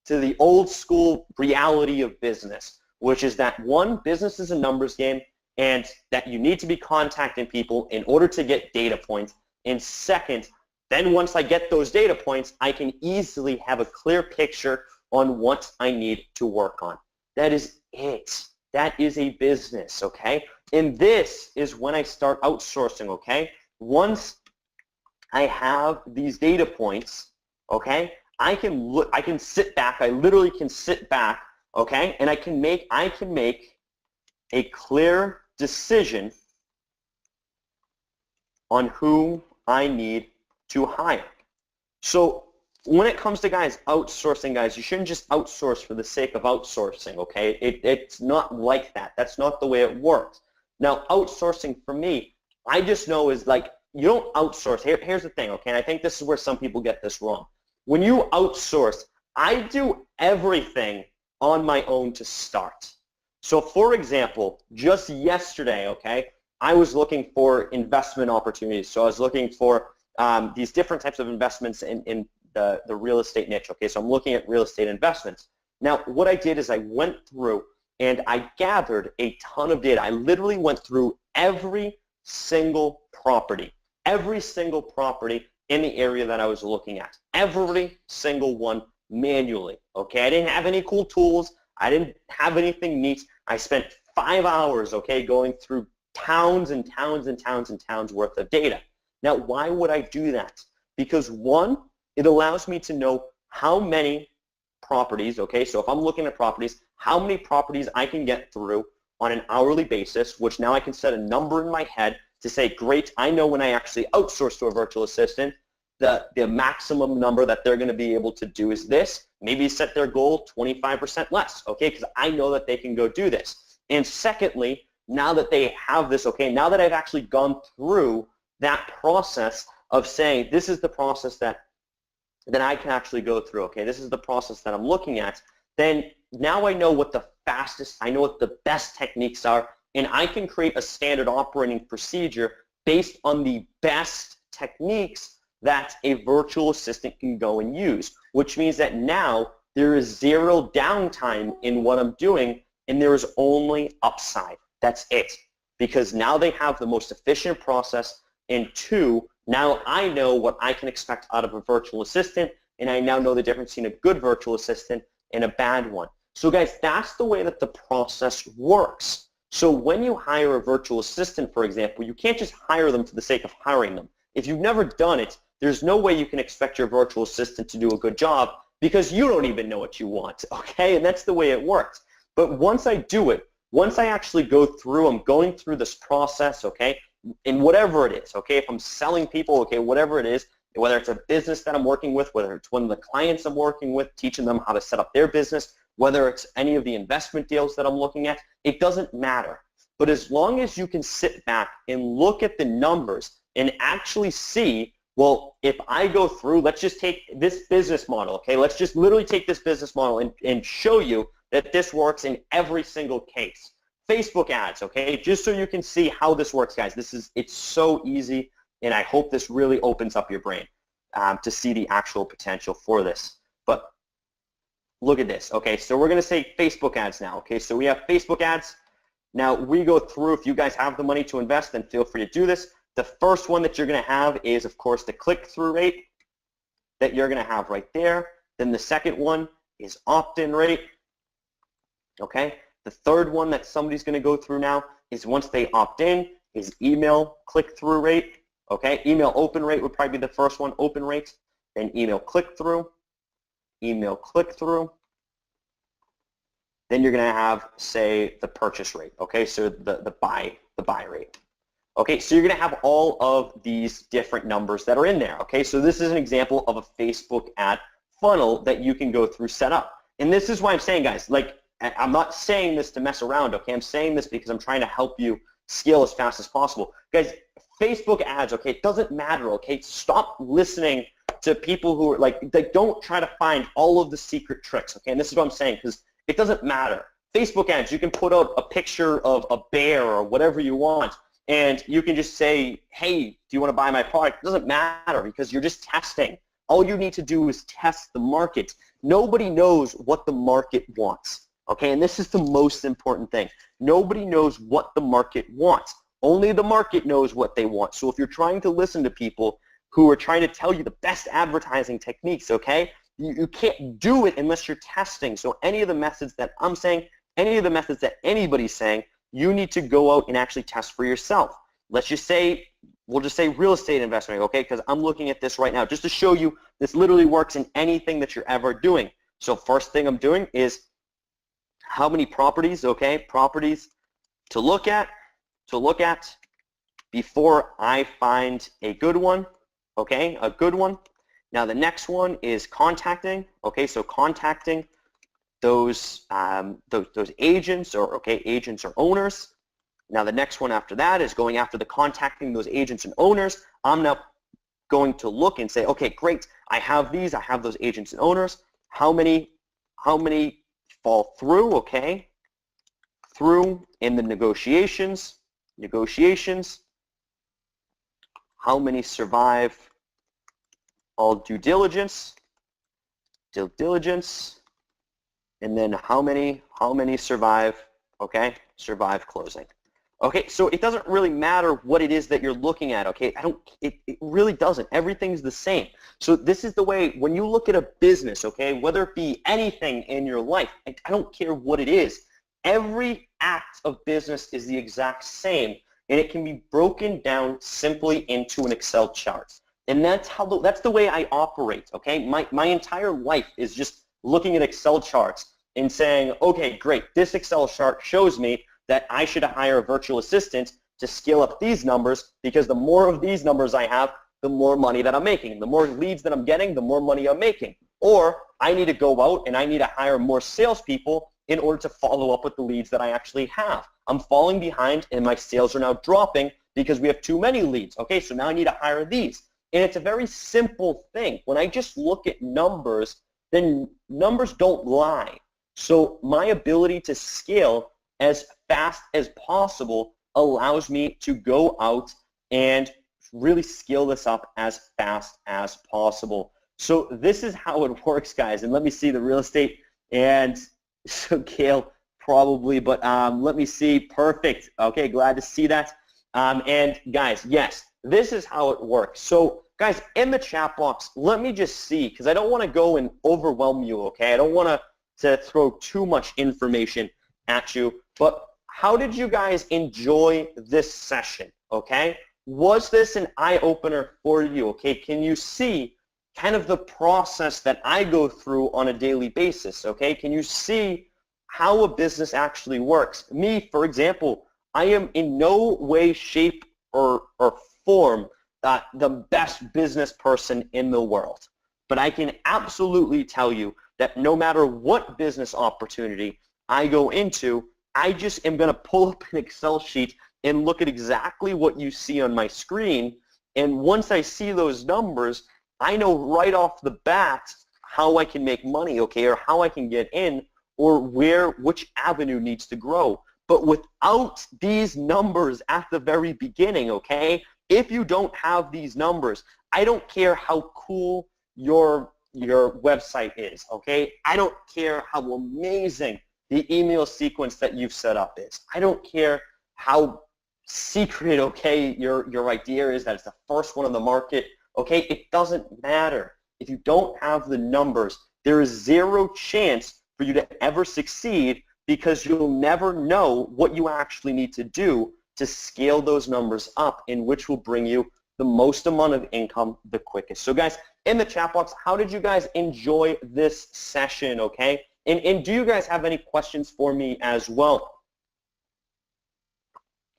Speaker 1: to the old school reality of business, which is that one, business is a numbers game, and that you need to be contacting people in order to get data points, and second, Then once I get those data points, I can easily have a clear picture on what I need to work on. That is it. That is a business, okay? And this is when I start outsourcing, okay? Once I have these data points, okay, I can sit back, I literally can sit back, okay, and I can make a clear decision on who I need to hire. So when it comes to guys outsourcing, guys, you shouldn't just outsource for the sake of outsourcing, okay? It's not like that. That's not the way it works. Now, outsourcing for me, I just know is like, you don't outsource. Here's the thing, okay? And I think this is where some people get this wrong. When you outsource, I do everything on my own to start. So for example, just yesterday, okay, I was looking for investment opportunities. So I was looking for these different types of investments in the real estate niche, okay? So I'm looking at real estate investments. Now, what I did is I went through and I gathered a ton of data. I literally went through every single property in the area that I was looking at, every single one manually, okay? I didn't have any cool tools. I didn't have anything neat. I spent 5 hours, okay, going through towns and towns and towns and towns worth of data. Now, why would I do that? Because one, it allows me to know how many properties, okay, so if I'm looking at properties, how many properties I can get through on an hourly basis, which now I can set a number in my head to say, great, I know when I actually outsource to a virtual assistant, the maximum number that they're going to be able to do is this. Maybe set their goal 25% less, okay, because I know that they can go do this. And secondly, now that they have this, okay, now that I've actually gone through that process of saying, this is the process that I can actually go through, okay, this is the process that I'm looking at, then now I know what the fastest, I know what the best techniques are, and I can create a standard operating procedure based on the best techniques that a virtual assistant can go and use, which means that now there is zero downtime in what I'm doing, and there is only upside. That's it. Because now they have the most efficient process, and two, now I know what I can expect out of a virtual assistant, and I now know the difference between a good virtual assistant and a bad one. So guys, that's the way that the process works. So when you hire a virtual assistant, for example, you can't just hire them for the sake of hiring them. If you've never done it, there's no way you can expect your virtual assistant to do a good job because you don't even know what you want, okay? And that's the way it works. But once I do it, once I actually go through, I'm going through this process, okay, in whatever it is, okay, if I'm selling people, okay, whatever it is, whether it's a business that I'm working with, whether it's one of the clients I'm working with, teaching them how to set up their business, whether it's any of the investment deals that I'm looking at, it doesn't matter. But as long as you can sit back and look at the numbers and actually see, well, if I go through, let's just take this business model, okay? Let's just literally take this business model and show you that this works in every single case. Facebook ads, okay? Just so you can see how this works, guys. It's so easy, and I hope this really opens up your brain to see the actual potential for this. But look at this, okay? So we're going to say Facebook ads now, okay? So we have Facebook ads. Now we go through, if you guys have the money to invest, then feel free to do this. The first one that you're going to have is, of course, the click-through rate that you're going to have right there. Then the second one is opt-in rate, okay? The third one that somebody's going to go through now is once they opt in is email click-through rate, okay? Email open rate would probably be the first one, open rate, then email click-through, email click-through. Then you're going to have, say, the purchase rate, okay? So the buy rate. Okay, so you're going to have all of these different numbers that are in there, okay? So this is an example of a Facebook ad funnel that you can go through set up. And this is why I'm saying, guys, like, I'm not saying this to mess around, okay? I'm saying this because I'm trying to help you scale as fast as possible. Guys, Facebook ads, okay, it doesn't matter, okay? Stop listening to people who are like, they don't try to find all of the secret tricks, okay? And this is what I'm saying, because it doesn't matter. Facebook ads, you can put out a picture of a bear or whatever you want, and you can just say, hey, do you want to buy my product? It doesn't matter because you're just testing. All you need to do is test the market. Nobody knows what the market wants, okay? And this is the most important thing. Nobody knows what the market wants. Only the market knows what they want. So if you're trying to listen to people, who are trying to tell you the best advertising techniques, okay? You can't do it unless you're testing. So any of the methods that I'm saying, any of the methods that anybody's saying, you need to go out and actually test for yourself. Let's just say, we'll just say real estate investment, okay? Because I'm looking at this right now just to show you this literally works in anything that you're ever doing. So first thing I'm doing is how many properties, okay? Properties to look at before I find a good one, okay? A good one. Now the next one is contacting, okay? So contacting those agents or agents or owners. Now the next one after that is going after the contacting those agents and owners. I'm now going to look and say, okay, great, I have these, I have those agents and owners. How many fall through, okay? Through in the negotiations. How many survive all due diligence, and then how many survive, okay? Survive closing. Okay, so it doesn't really matter what it is that you're looking at, okay? It really doesn't. Everything's the same. So this is the way, when you look at a business, okay, whether it be anything in your life, I don't care what it is, every act of business is the exact same, and it can be broken down simply into an Excel chart. And that's the way I operate, okay? My entire life is just looking at Excel charts and saying, okay, great, this Excel chart shows me that I should hire a virtual assistant to scale up these numbers, because the more of these numbers I have, the more money that I'm making. The more leads that I'm getting, the more money I'm making. Or I need to go out and I need to hire more salespeople in order to follow up with the leads that I actually have. I'm falling behind and my sales are now dropping because we have too many leads. Okay, so now I need to hire these. And it's a very simple thing. When I just look at numbers, then numbers don't lie. So my ability to scale as fast as possible allows me to go out and really scale this up as fast as possible. So this is how it works, guys. And let me see the real estate, and so Gail probably, but let me see. Perfect. Okay, glad to see that. And guys, yes, this is how it works. So guys, in the chat box, let me just see, because I don't want to go and overwhelm you, okay? I don't want to throw too much information at you, but how did you guys enjoy this session, okay? Was this an eye-opener for you, okay? Can you see kind of the process that I go through on a daily basis, okay? Can you see how a business actually works? Me, for example, I am in no way, shape, or form the best business person in the world. But I can absolutely tell you that no matter what business opportunity I go into, I just am going to pull up an Excel sheet and look at exactly what you see on my screen. And once I see those numbers, I know right off the bat how I can make money, okay, or how I can get in, or which avenue needs to grow. But without these numbers at the very beginning, okay, if you don't have these numbers, I don't care how cool your website is, okay? I don't care how amazing the email sequence that you've set up is. I don't care how secret, okay, your idea is, that it's the first one on the market, okay? It doesn't matter. If you don't have the numbers, there is zero chance for you to ever succeed, because you'll never know what you actually need to do to scale those numbers up, in which will bring you the most amount of income the quickest. So guys, in the chat box, how did you guys enjoy this session, okay? And do you guys have any questions for me as well?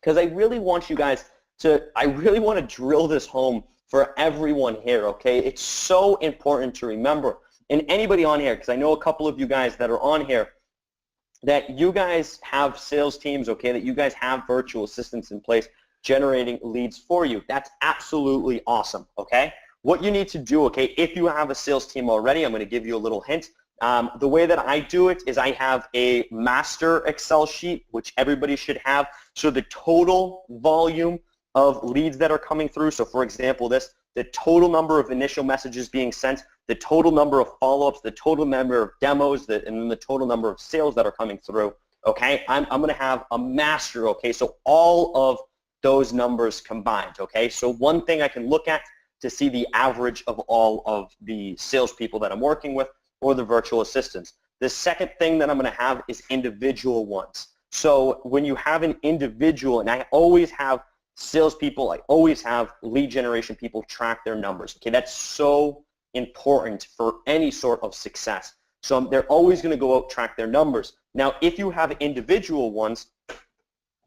Speaker 1: Because I really want you guys to, I really want to drill this home for everyone here, okay? It's so important to remember, and anybody on here, because I know a couple of you guys that are on here, that you guys have sales teams, okay, that you guys have virtual assistants in place generating leads for you. That's absolutely awesome, okay? What you need to do, okay, if you have a sales team already, I'm going to give you a little hint. The way that I do it is I have a master Excel sheet, which everybody should have. So the total volume of leads that are coming through, so for example this, the total number of initial messages being sent, the total number of follow-ups, the total number of demos, and then the total number of sales that are coming through, okay? I'm going to have a master, okay? So all of those numbers combined, okay? So one thing I can look at to see the average of all of the salespeople that I'm working with or the virtual assistants. The second thing that I'm going to have is individual ones. So when you have an individual, and I always have salespeople, I always have lead generation people track their numbers. Okay, that's so important for any sort of success. So they're always going to go out, track their numbers. Now, if you have individual ones,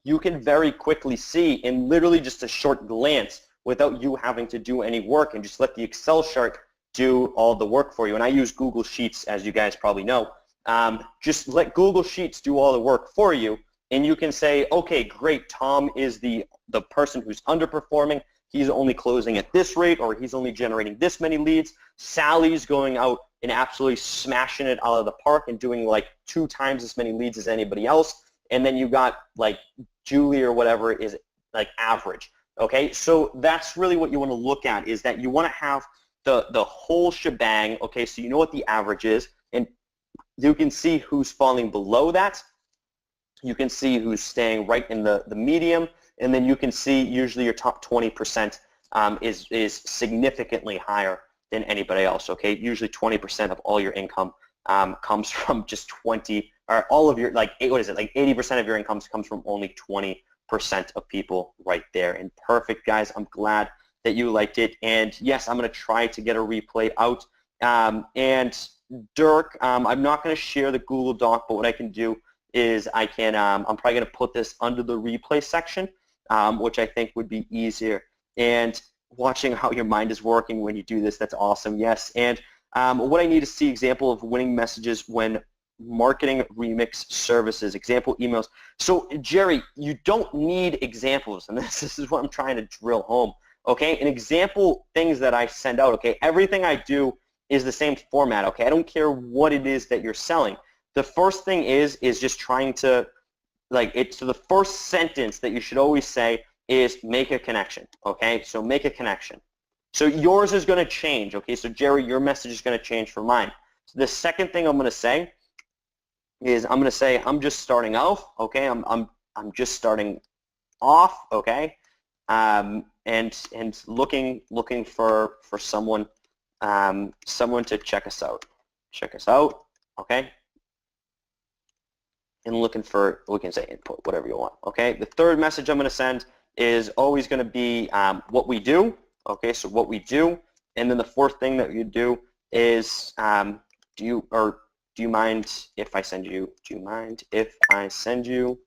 Speaker 1: you can very quickly see in literally just a short glance without you having to do any work and just let the Excel chart do all the work for you. And I use Google Sheets, as you guys probably know. Just let Google Sheets do all the work for you, and you can say, okay, great, Tom is the person who's underperforming. He's only closing at this rate, or he's only generating this many leads. Sally's going out and absolutely smashing it out of the park and doing like 2 times as many leads as anybody else. And then you got like Julie or whatever is like average. Okay, so that's really what you want to look at, is that you want to have the whole shebang. Okay, so you know what the average is, and you can see who's falling below that. You can see who's staying right in the medium, and then you can see usually your top 20% is significantly higher than anybody else. Okay, usually 20% of all your income comes from just 20, or all of your, like, what is it, like 80% of your income comes from only 20% of people right there. And perfect, guys. I'm glad that you liked it. And yes, I'm going to try to get a replay out. And Dirk, I'm not going to share the Google Doc, but what I can do is I can, I'm probably going to put this under the replay section, which I think would be easier. And watching how your mind is working when you do this, that's awesome. Yes. And what I need to see, example of winning messages when marketing remix services, example emails. So Jerry, you don't need examples, and this is what I'm trying to drill home. Okay, an example things that I send out. Okay, everything I do is the same format. Okay, I don't care what it is that you're selling. The first thing is just trying to, like, it's so the first sentence that you should always say is make a connection. Okay, so make a connection. So yours is going to change. Okay, so Jerry, your message is going to change from mine. So the second thing I'm going to say is I'm going to say I'm just starting off. Okay, I'm just starting off. Okay, and looking for someone someone to check us out. Check us out. Okay. And looking for, we can say input, whatever you want. Okay. The third message I'm going to send is always going to be what we do. Okay. So what we do, and then the fourth thing that you do is do you mind if I send you? Do you mind if I send you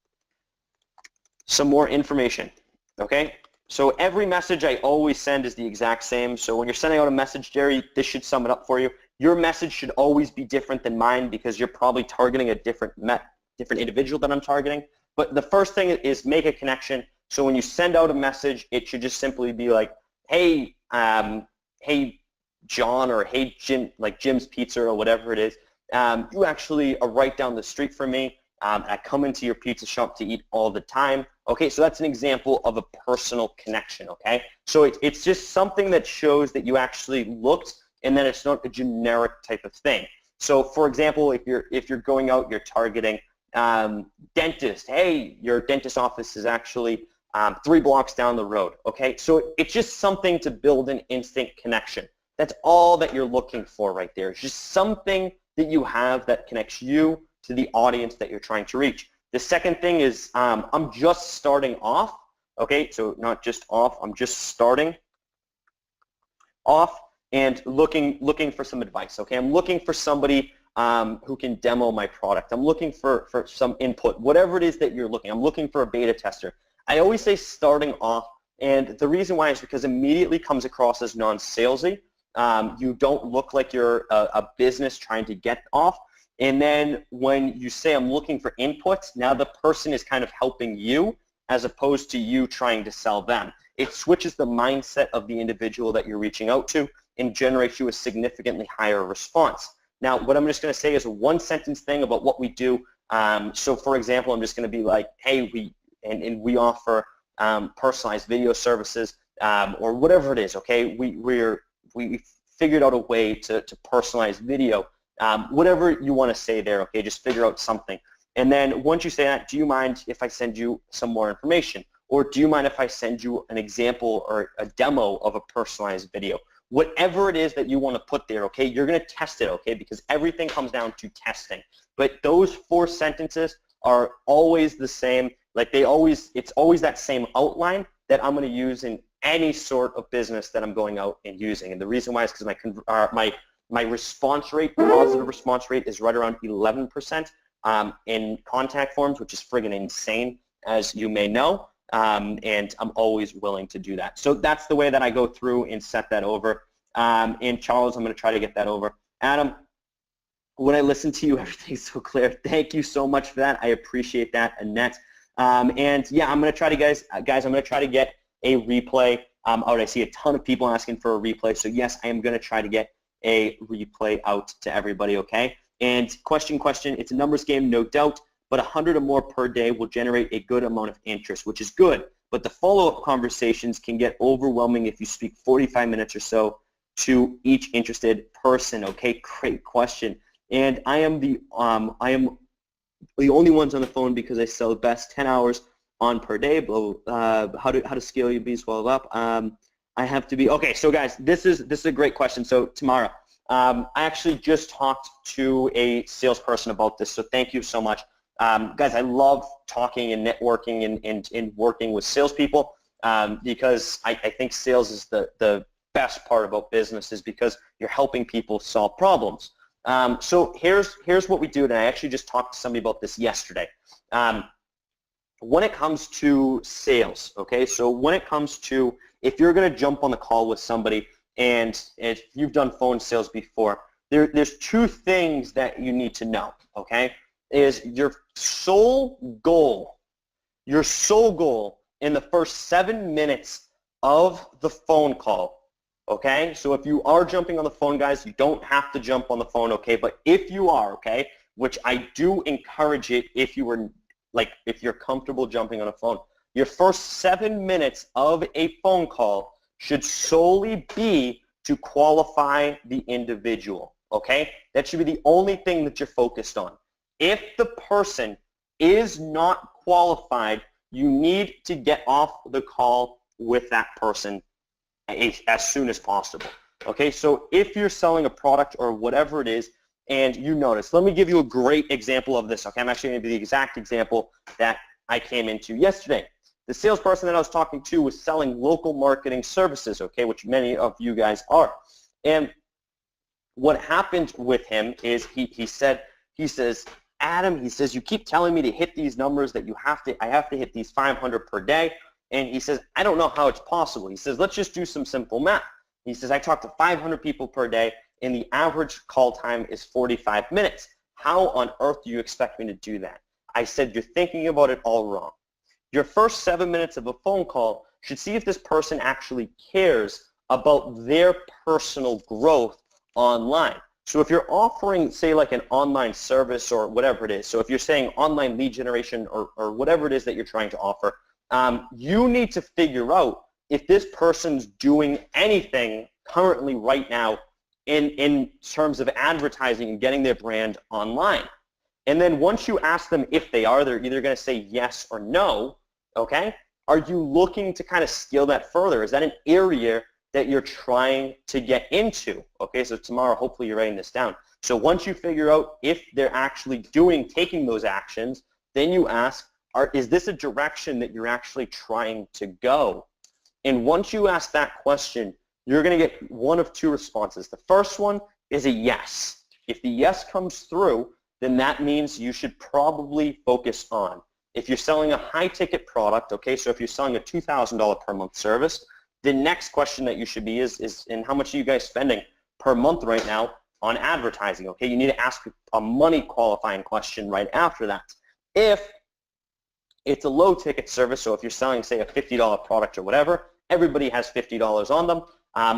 Speaker 1: some more information? Okay. So every message I always send is the exact same. So when you're sending out a message, Jerry, this should sum it up for you. Your message should always be different than mine because you're probably targeting a different individual that I'm targeting. But the first thing is make a connection. So when you send out a message, it should just simply be like, hey, hey, John, or hey, Jim, like Jim's Pizza or whatever it is. You actually are right down the street from me. I come into your pizza shop to eat all the time. Okay, so that's an example of a personal connection, okay? So it's just something that shows that you actually looked and that it's not a generic type of thing. So for example, if you're going out, you're targeting dentist. Hey, your dentist office is actually 3 blocks down the road, okay? So it's just something to build an instant connection. That's all that you're looking for right there. It's just something that you have that connects you to the audience that you're trying to reach. The second thing is I'm just starting off, okay? So not just off, I'm just starting off and looking for some advice, okay? I'm looking for somebody who can demo my product. I'm looking for some input, whatever it is that you're looking. I'm looking for a beta tester. I always say starting off, and the reason why is because immediately comes across as non-salesy. You don't look like you're a business trying to get off. And then when you say I'm looking for input, now the person is kind of helping you as opposed to you trying to sell them. It switches the mindset of the individual that you're reaching out to and generates you a significantly higher response. Now, what I'm just going to say is a one-sentence thing about what we do. So, for example, I'm just going to be like, hey, we offer personalized video services or whatever it is, okay? We figured out a way to personalize video. Whatever you want to say there, okay, just figure out something. And then once you say that, do you mind if I send you some more information? Or do you mind if I send you an example or a demo of a personalized video? Whatever it is that you want to put there, okay, you're going to test it, okay, because everything comes down to testing. But those 4 sentences are always the same. Like it's always that same outline that I'm going to use in any sort of business that I'm going out and using. And the reason why is because my response rate, positive response rate, is right around 11% in contact forms, which is friggin' insane, as you may know. And I'm always willing to do that. So that's the way that I go through and set that over. And Charles, I'm going to try to get that over. Adam, when I listen to you, everything's so clear. Thank you so much for that. I appreciate that, Annette. And yeah, I'm going to try to, guys, I'm going to try to get a replay out. I see a ton of people asking for a replay. So yes, I am going to try to get a replay out to everybody, okay? And question, it's a numbers game, no doubt, but 100 or more per day will generate a good amount of interest, which is good. But the follow-up conversations can get overwhelming if you speak 45 minutes or so to each interested person, okay? Great question. And I am the only ones on the phone because I sell the best 10 hours on per day. How to scale your bees well up? I have to be okay. So guys, this is a great question. So Tamara, I actually just talked to a salesperson about this. So thank you so much, guys. I love talking and networking and working with salespeople because I think sales is the best part about business, is because you're helping people solve problems. So here's what we do, and I actually just talked to somebody about this yesterday. When it comes to sales, okay, so when it comes to, if you're going to jump on the call with somebody, and if you've done phone sales before, there's 2 things that you need to know, okay, is your sole goal in the first 7 minutes of the phone call. Okay, so if you are jumping on the phone, guys, you don't have to jump on the phone, okay? But if you are, okay, which I do encourage it if you're comfortable jumping on a phone, your first 7 minutes of a phone call should solely be to qualify the individual, okay? That should be the only thing that you're focused on. If the person is not qualified, you need to get off the call with that person as soon as possible. Okay, so if you're selling a product or whatever it is, and you notice, let me give you a great example of this. Okay, I'm actually going to give you the exact example that I came into yesterday. The salesperson that I was talking to was selling local marketing services, okay, which many of you guys are. And what happened with him is he says, Adam, he says, you keep telling me to hit these numbers, that I have to hit these 500 per day. And he says, I don't know how it's possible. He says, let's just do some simple math. He says, I talk to 500 people per day, and the average call time is 45 minutes. How on earth do you expect me to do that? I said, you're thinking about it all wrong. Your first 7 minutes of a phone call should see if this person actually cares about their personal growth online. So if you're offering, say, like an online service or whatever it is, so if you're saying online lead generation or whatever it is that you're trying to offer, you need to figure out if this person's doing anything currently right now in terms of advertising and getting their brand online. And then once you ask them if they are, they're either going to say yes or no, okay? Are you looking to kind of scale that further? Is that an area that you're trying to get into? Okay, so tomorrow, hopefully you're writing this down. So once you figure out if they're actually taking those actions, then you ask, is this a direction that you're actually trying to go? And once you ask that question, you're going to get one of 2 responses. The first one is a yes. If the yes comes through, then that means you should probably focus on. If you're selling a high-ticket product, okay, so if you're selling a $2,000 per month service, the next question that you should be is and how much are you guys spending per month right now on advertising, okay? You need to ask a money qualifying question right after that. If it's a low-ticket service, so if you're selling, say, a $50 product or whatever, everybody has $50 on them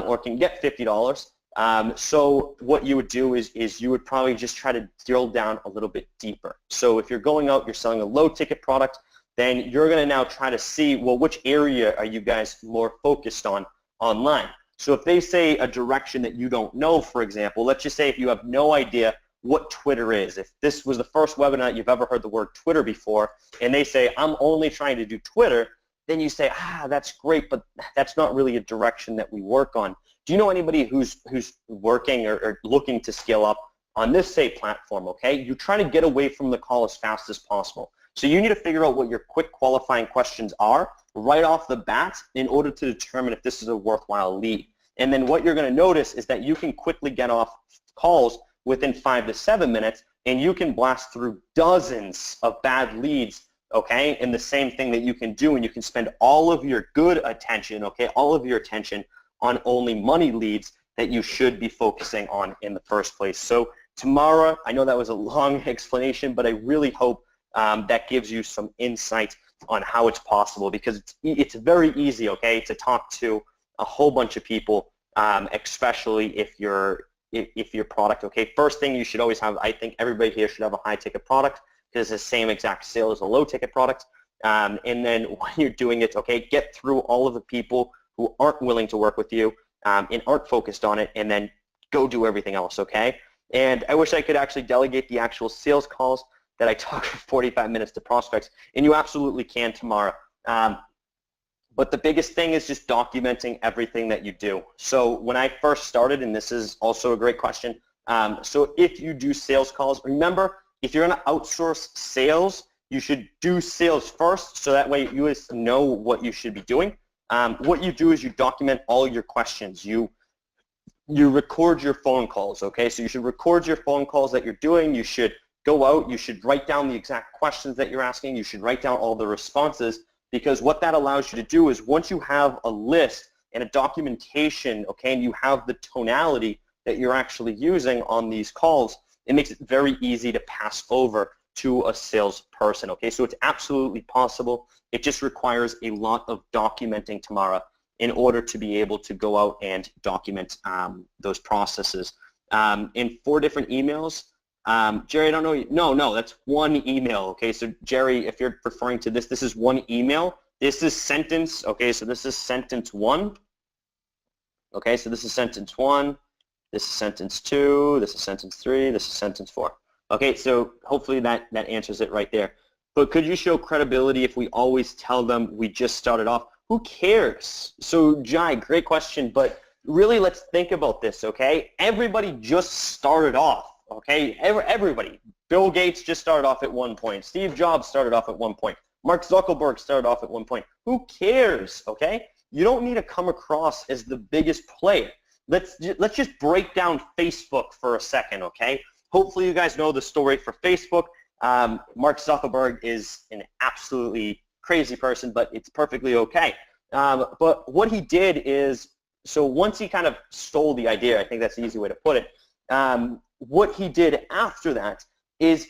Speaker 1: or can get $50. So what you would do is you would probably just try to drill down a little bit deeper. So if you're going out, you're selling a low-ticket product, then you're going to now try to see, well, which area are you guys more focused on online? So if they say a direction that you don't know, for example, let's just say if you have no idea what Twitter is. If this was the first webinar you've ever heard the word Twitter before, and they say, I'm only trying to do Twitter, then you say, that's great, but that's not really a direction that we work on. Do you know anybody who's working or looking to scale up on this, say, platform, okay? You're trying to get away from the call as fast as possible. So you need to figure out what your quick qualifying questions are right off the bat in order to determine if this is a worthwhile lead. And then what you're going to notice is that you can quickly get off calls within 5 to 7 minutes, and you can blast through dozens of bad leads, okay? And the same thing that you can do, and you can spend all of your good attention, okay, all of your attention on only money leads that you should be focusing on in the first place. So Tamara, I know that was a long explanation, but I really hope that gives you some insight on how it's possible, because it's very easy, okay, to talk to a whole bunch of people, especially if your product, okay. First thing you should always have, I think everybody here should have a high-ticket product, because it's the same exact sale as a low-ticket product. And then when you're doing it, okay, get through all of the people who aren't willing to work with you and aren't focused on it, and then go do everything else, okay. And I wish I could actually delegate the actual sales calls that I talk for 45 minutes to prospects, and you absolutely can tomorrow. But the biggest thing is just documenting everything that you do. So when I first started, and this is also a great question, so if you do sales calls, remember, if you're going to outsource sales, you should do sales first, so that way you know what you should be doing. What you do is you document all your questions. You record your phone calls, okay? So you should record your phone calls that you're doing. You should go out. You should write down the exact questions that you're asking. You should write down all the responses, because what that allows you to do is once you have a list and a documentation, okay, and you have the tonality that you're actually using on these calls, it makes it very easy to pass over to a salesperson, okay? So it's absolutely possible. It just requires a lot of documenting, Tamara, in order to be able to go out and document those processes. In 4 different emails, Jerry, I don't know. No, that's one email, okay? So Jerry, if you're referring to this, this is one email. This is sentence, okay? So this is sentence 1. Okay, so this is sentence 1. This is sentence 2. This is sentence 3. This is sentence 4. Okay, so hopefully that answers it right there. But could you show credibility if we always tell them we just started off? Who cares? So Jai, great question, but really let's think about this, okay? Everybody just started off, okay? Everybody. Bill Gates just started off at one point. Steve Jobs started off at one point. Mark Zuckerberg started off at one point. Who cares, okay? You don't need to come across as the biggest player. Let's just break down Facebook for a second, okay? Hopefully you guys know the story for Facebook. Mark Zuckerberg is an absolutely crazy person, but it's perfectly okay. But what he did is, so once he kind of stole the idea, I think that's the easy way to put it, what he did after that is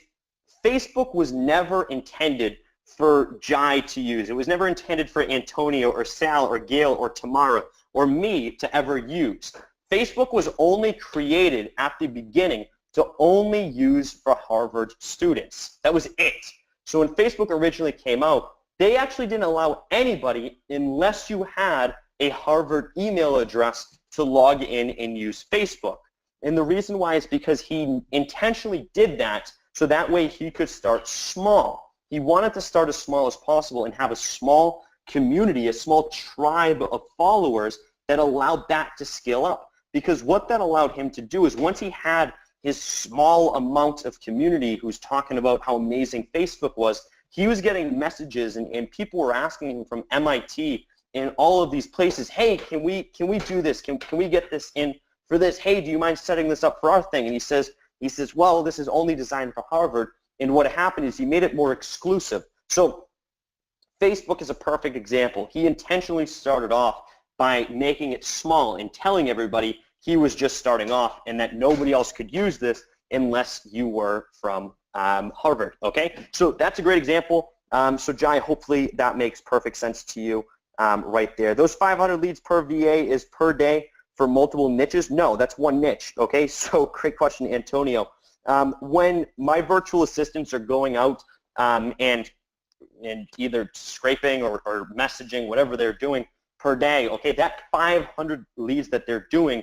Speaker 1: Facebook was never intended for Jai to use. It was never intended for Antonio or Sal or Gail or Tamara or me to ever use. Facebook was only created at the beginning to only use for Harvard students. That was it. So when Facebook originally came out, they actually didn't allow anybody, unless you had a Harvard email address, to log in and use Facebook. And the reason why is because he intentionally did that so that way he could start small. He wanted to start as small as possible and have a small community, a small tribe of followers that allowed that to scale up. Because what that allowed him to do is once he had his small amount of community who's talking about how amazing Facebook was, he was getting messages and people were asking him from MIT and all of these places, hey, can we do this? Can we get this in for this? Hey, do you mind setting this up for our thing? And he says, well, this is only designed for Harvard. And what happened is he made it more exclusive. So Facebook is a perfect example. He intentionally started off by making it small and telling everybody he was just starting off and that nobody else could use this unless you were from Harvard, okay? So that's a great example. So Jai, hopefully that makes perfect sense to you right there. Those 500 leads per VA is per day for multiple niches? No, that's one niche, okay? So great question, Antonio. When my virtual assistants are going out and either scraping or messaging, whatever they're doing per day, okay, that 500 leads that they're doing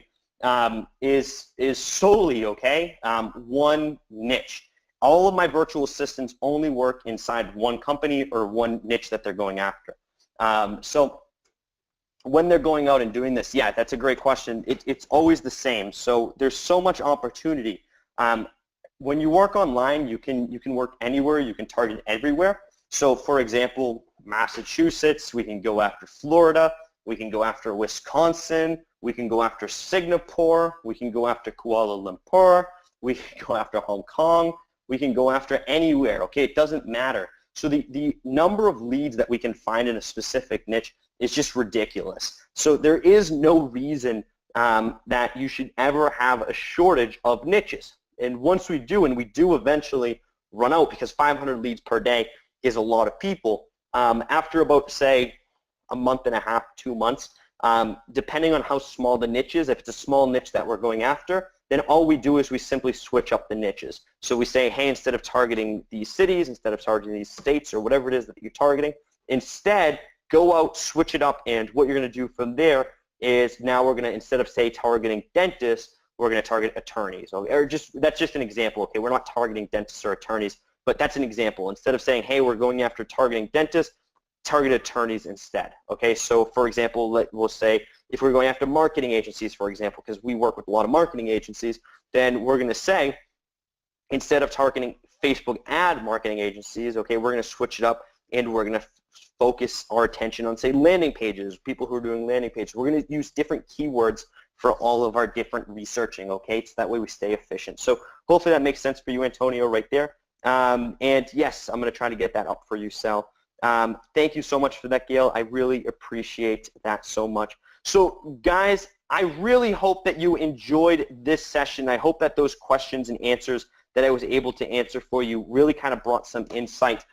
Speaker 1: is solely, okay, one niche. All of my virtual assistants only work inside one company or one niche that they're going after. So when they're going out and doing this, yeah, that's a great question. It's always the same. So there's so much opportunity. When you work online, you can work anywhere. You can target everywhere. So for example, Massachusetts, we can go after Florida. We can go after Wisconsin. We can go after Singapore. We can go after Kuala Lumpur. We can go after Hong Kong. We can go after anywhere, okay? It doesn't matter. So the number of leads that we can find in a specific niche is just ridiculous. So there is no reason that you should ever have a shortage of niches. And once we do, and we do eventually run out, because 500 leads per day is a lot of people, after about, say, a month and a half, 2 months, depending on how small the niche is, if it's a small niche that we're going after, then all we do is we simply switch up the niches. So we say, hey, instead of targeting these cities, instead of targeting these states or whatever it is that you're targeting, instead go out, switch it up, and what you're going to do from there is now we're going to, instead of, say, targeting dentists, we're going to target attorneys. Or that's just an example, okay? We're not targeting dentists or attorneys, but that's an example. Instead of saying, hey, we're going after targeting dentists, target attorneys instead, okay? So for example, we'll say if we're going after marketing agencies, for example, because we work with a lot of marketing agencies, then we're going to say, instead of targeting Facebook ad marketing agencies, okay, we're going to switch it up and we're going to focus our attention on, say, landing pages, people who are doing landing pages. We're going to use different keywords for all of our different researching, okay? So that way we stay efficient. So hopefully that makes sense for you, Antonio, right there. And yes, I'm going to try to get that up for you, Sal. Thank you so much for that, Gail. I really appreciate that so much. So guys, I really hope that you enjoyed this session. I hope that those questions and answers that I was able to answer for you really kind of brought some insight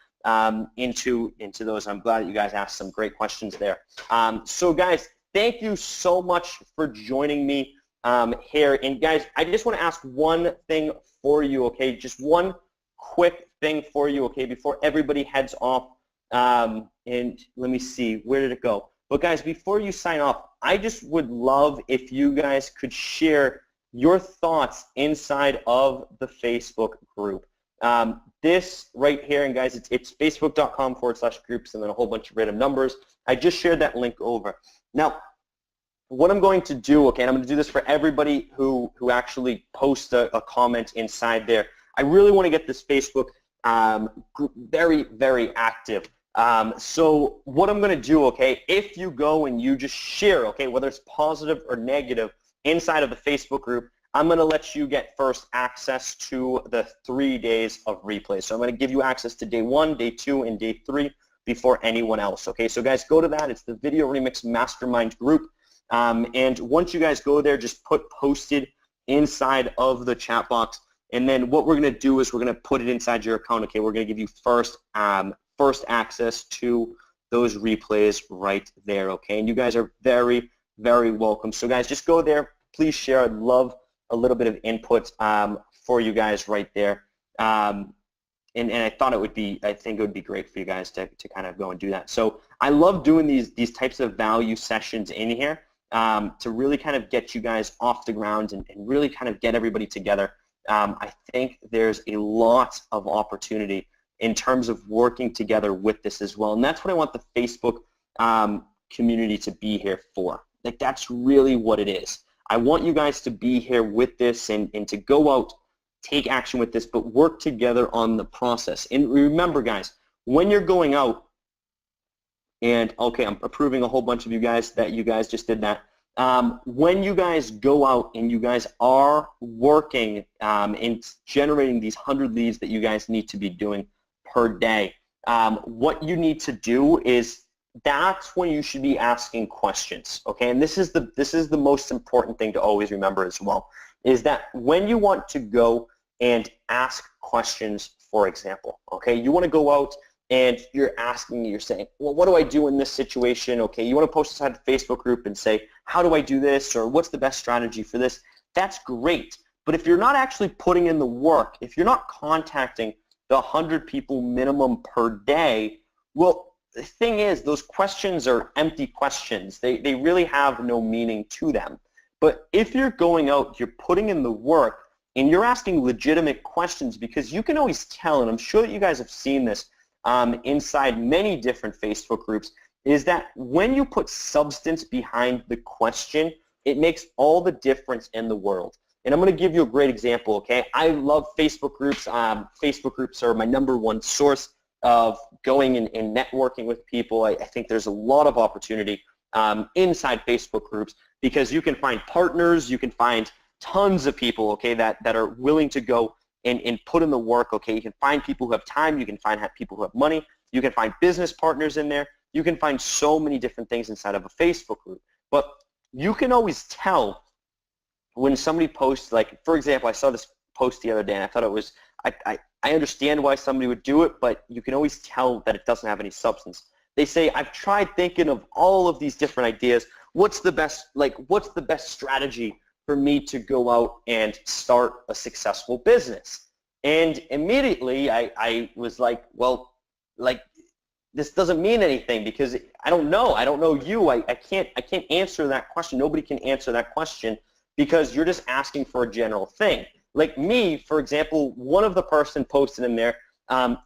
Speaker 1: into those. I'm glad that you guys asked some great questions there. So guys, thank you so much for joining me here. And guys, I just want to ask one thing for you, okay? Just one quick thing for you, okay, before everybody heads off. And let me see, where did it go? But guys, before you sign off, I just would love if you guys could share your thoughts inside of the Facebook group. This right here, and guys, it's facebook.com/groups and then a whole bunch of random numbers. I just shared that link over. Now, what I'm going to do, okay, and I'm going to do this for everybody who actually posts a comment inside there. I really want to get this Facebook group very, very active. So what I'm going to do, okay, if you go and you just share, okay, whether it's positive or negative inside of the Facebook group, I'm going to let you get first access to the 3 days of replay. So I'm going to give you access to day 1, day 2, and day 3 before anyone else, okay? So guys, go to that. It's the Video Remix Mastermind group. And once you guys go there, just put posted inside of the chat box. And then what we're going to do is we're going to put it inside your account, okay? We're going to give you first access to those replays right there, okay? And you guys are very, very welcome. So guys, just go there. Please share. I'd love a little bit of input for you guys right there. And I thought I think it would be great for you guys to kind of go and do that. So I love doing these types of value sessions in here to really kind of get you guys off the ground and really kind of get everybody together. I think there's a lot of opportunity in terms of working together with this as well. And that's what I want the Facebook community to be here for. Like, that's really what it is. I want you guys to be here with this and to go out, take action with this, but work together on the process. And remember, guys, when you're going out, and okay, I'm approving a whole bunch of you guys that you guys just did that. When you guys go out and you guys are working and generating these 100 leads that you guys need to be doing per day, what you need to do is that's when you should be asking questions, okay? And this is the most important thing to always remember as well, is that when you want to go and ask questions, for example, okay, you want to go out and you're saying, well, what do I do in this situation? Okay, you want to post inside the Facebook group and say, how do I do this, or what's the best strategy for this? That's great, but if you're not actually putting in the work, if you're not contacting the 100 people minimum per day, well, the thing is, those questions are empty questions. They really have no meaning to them. But if you're going out, you're putting in the work, and you're asking legitimate questions, because you can always tell, and I'm sure that you guys have seen this inside many different Facebook groups, is that when you put substance behind the question, it makes all the difference in the world. And I'm going to give you a great example, okay? I love Facebook groups. Facebook groups are my #1 source of going and networking with people. I think there's a lot of opportunity inside Facebook groups because you can find partners, you can find tons of people, okay, that are willing to go and put in the work, okay? You can find people who have time, you can find people who have money, you can find business partners in there, you can find so many different things inside of a Facebook group. But you can always tell when somebody posts, like, for example, I saw this post the other day and I thought it was, I understand why somebody would do it, but you can always tell that it doesn't have any substance. They say, I've tried thinking of all of these different ideas. What's the best strategy for me to go out and start a successful business? And immediately I was like, well, like, this doesn't mean anything because I don't know you. I can't answer that question. Nobody can answer that question because you're just asking for a general thing. Like me, for example, one of the person posted in there,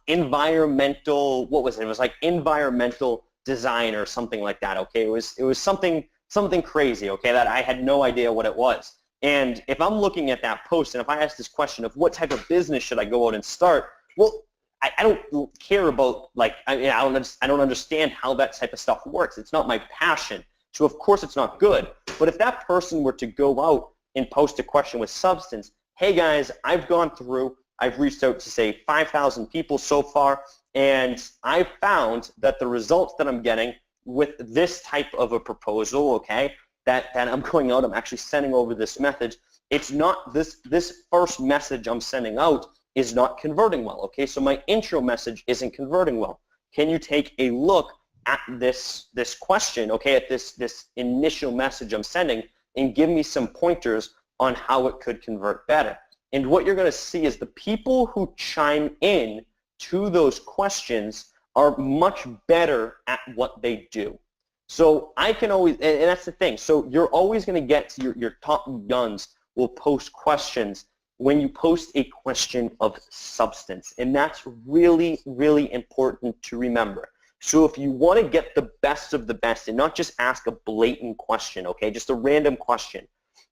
Speaker 1: environmental, what was it? It was like environmental design or something like that, okay? It was something crazy, okay, that I had no idea what it was. And if I'm looking at that post and if I ask this question of what type of business should I go out and start, well, I don't care about, like, I don't understand how that type of stuff works. It's not my passion, so of course it's not good. But if that person were to go out and post a question with substance, hey guys, I've gone through, I've reached out to say 5,000 people so far, and I've found that the results that I'm getting with this type of a proposal, okay, that I'm going out, I'm actually sending over this message, it's not this first message I'm sending out is not converting well, okay? So my intro message isn't converting well. Can you take a look at this question, okay, at this initial message I'm sending and give me some pointers on how it could convert better? And what you're going to see is the people who chime in to those questions are much better at what they do. So I can always, and that's the thing, so you're always going to get to your top guns will post questions when you post a question of substance. And that's really, really important to remember. So if you want to get the best of the best and not just ask a blatant question, okay, just a random question,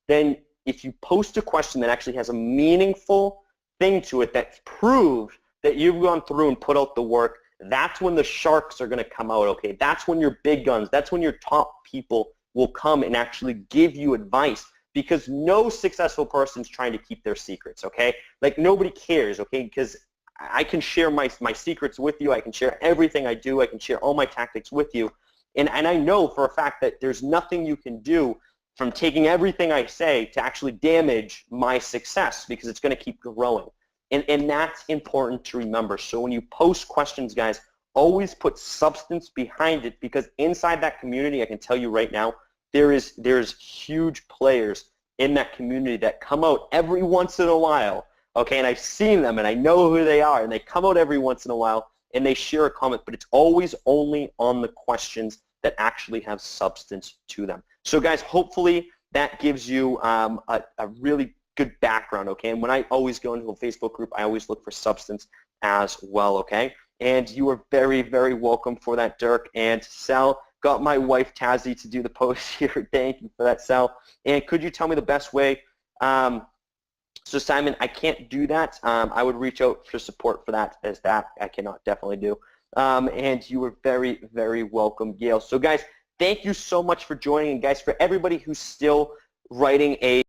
Speaker 1: then if you post a question that actually has a meaningful thing to it that proves that you've gone through and put out the work, that's when the sharks are going to come out, okay? That's when your big guns, that's when your top people will come and actually give you advice, because no successful person's trying to keep their secrets, okay? Like, nobody cares, okay? Because I can share my secrets with you. I can share everything I do. I can share all my tactics with you. And I know for a fact that there's nothing you can do from taking everything I say to actually damage my success, because it's going to keep growing. And that's important to remember. So when you post questions, guys, always put substance behind it, because inside that community, I can tell you right now, there's huge players in that community that come out every once in a while, okay, and I've seen them and I know who they are, and they come out every once in a while and they share a comment, but it's always only on the questions that actually have substance to them. So guys, hopefully that gives you a really good background, okay? And when I always go into a Facebook group, I always look for substance as well, okay? And you are very, very welcome for that, Dirk. And Sal, got my wife Tazzy to do the post here. Thank you for that, Sal. And could you tell me the best way? So Simon, I can't do that. I would reach out for support for that, as that I cannot definitely do. And you were very, very welcome, Gail. So guys, thank you so much for joining. And guys, for everybody who's still writing a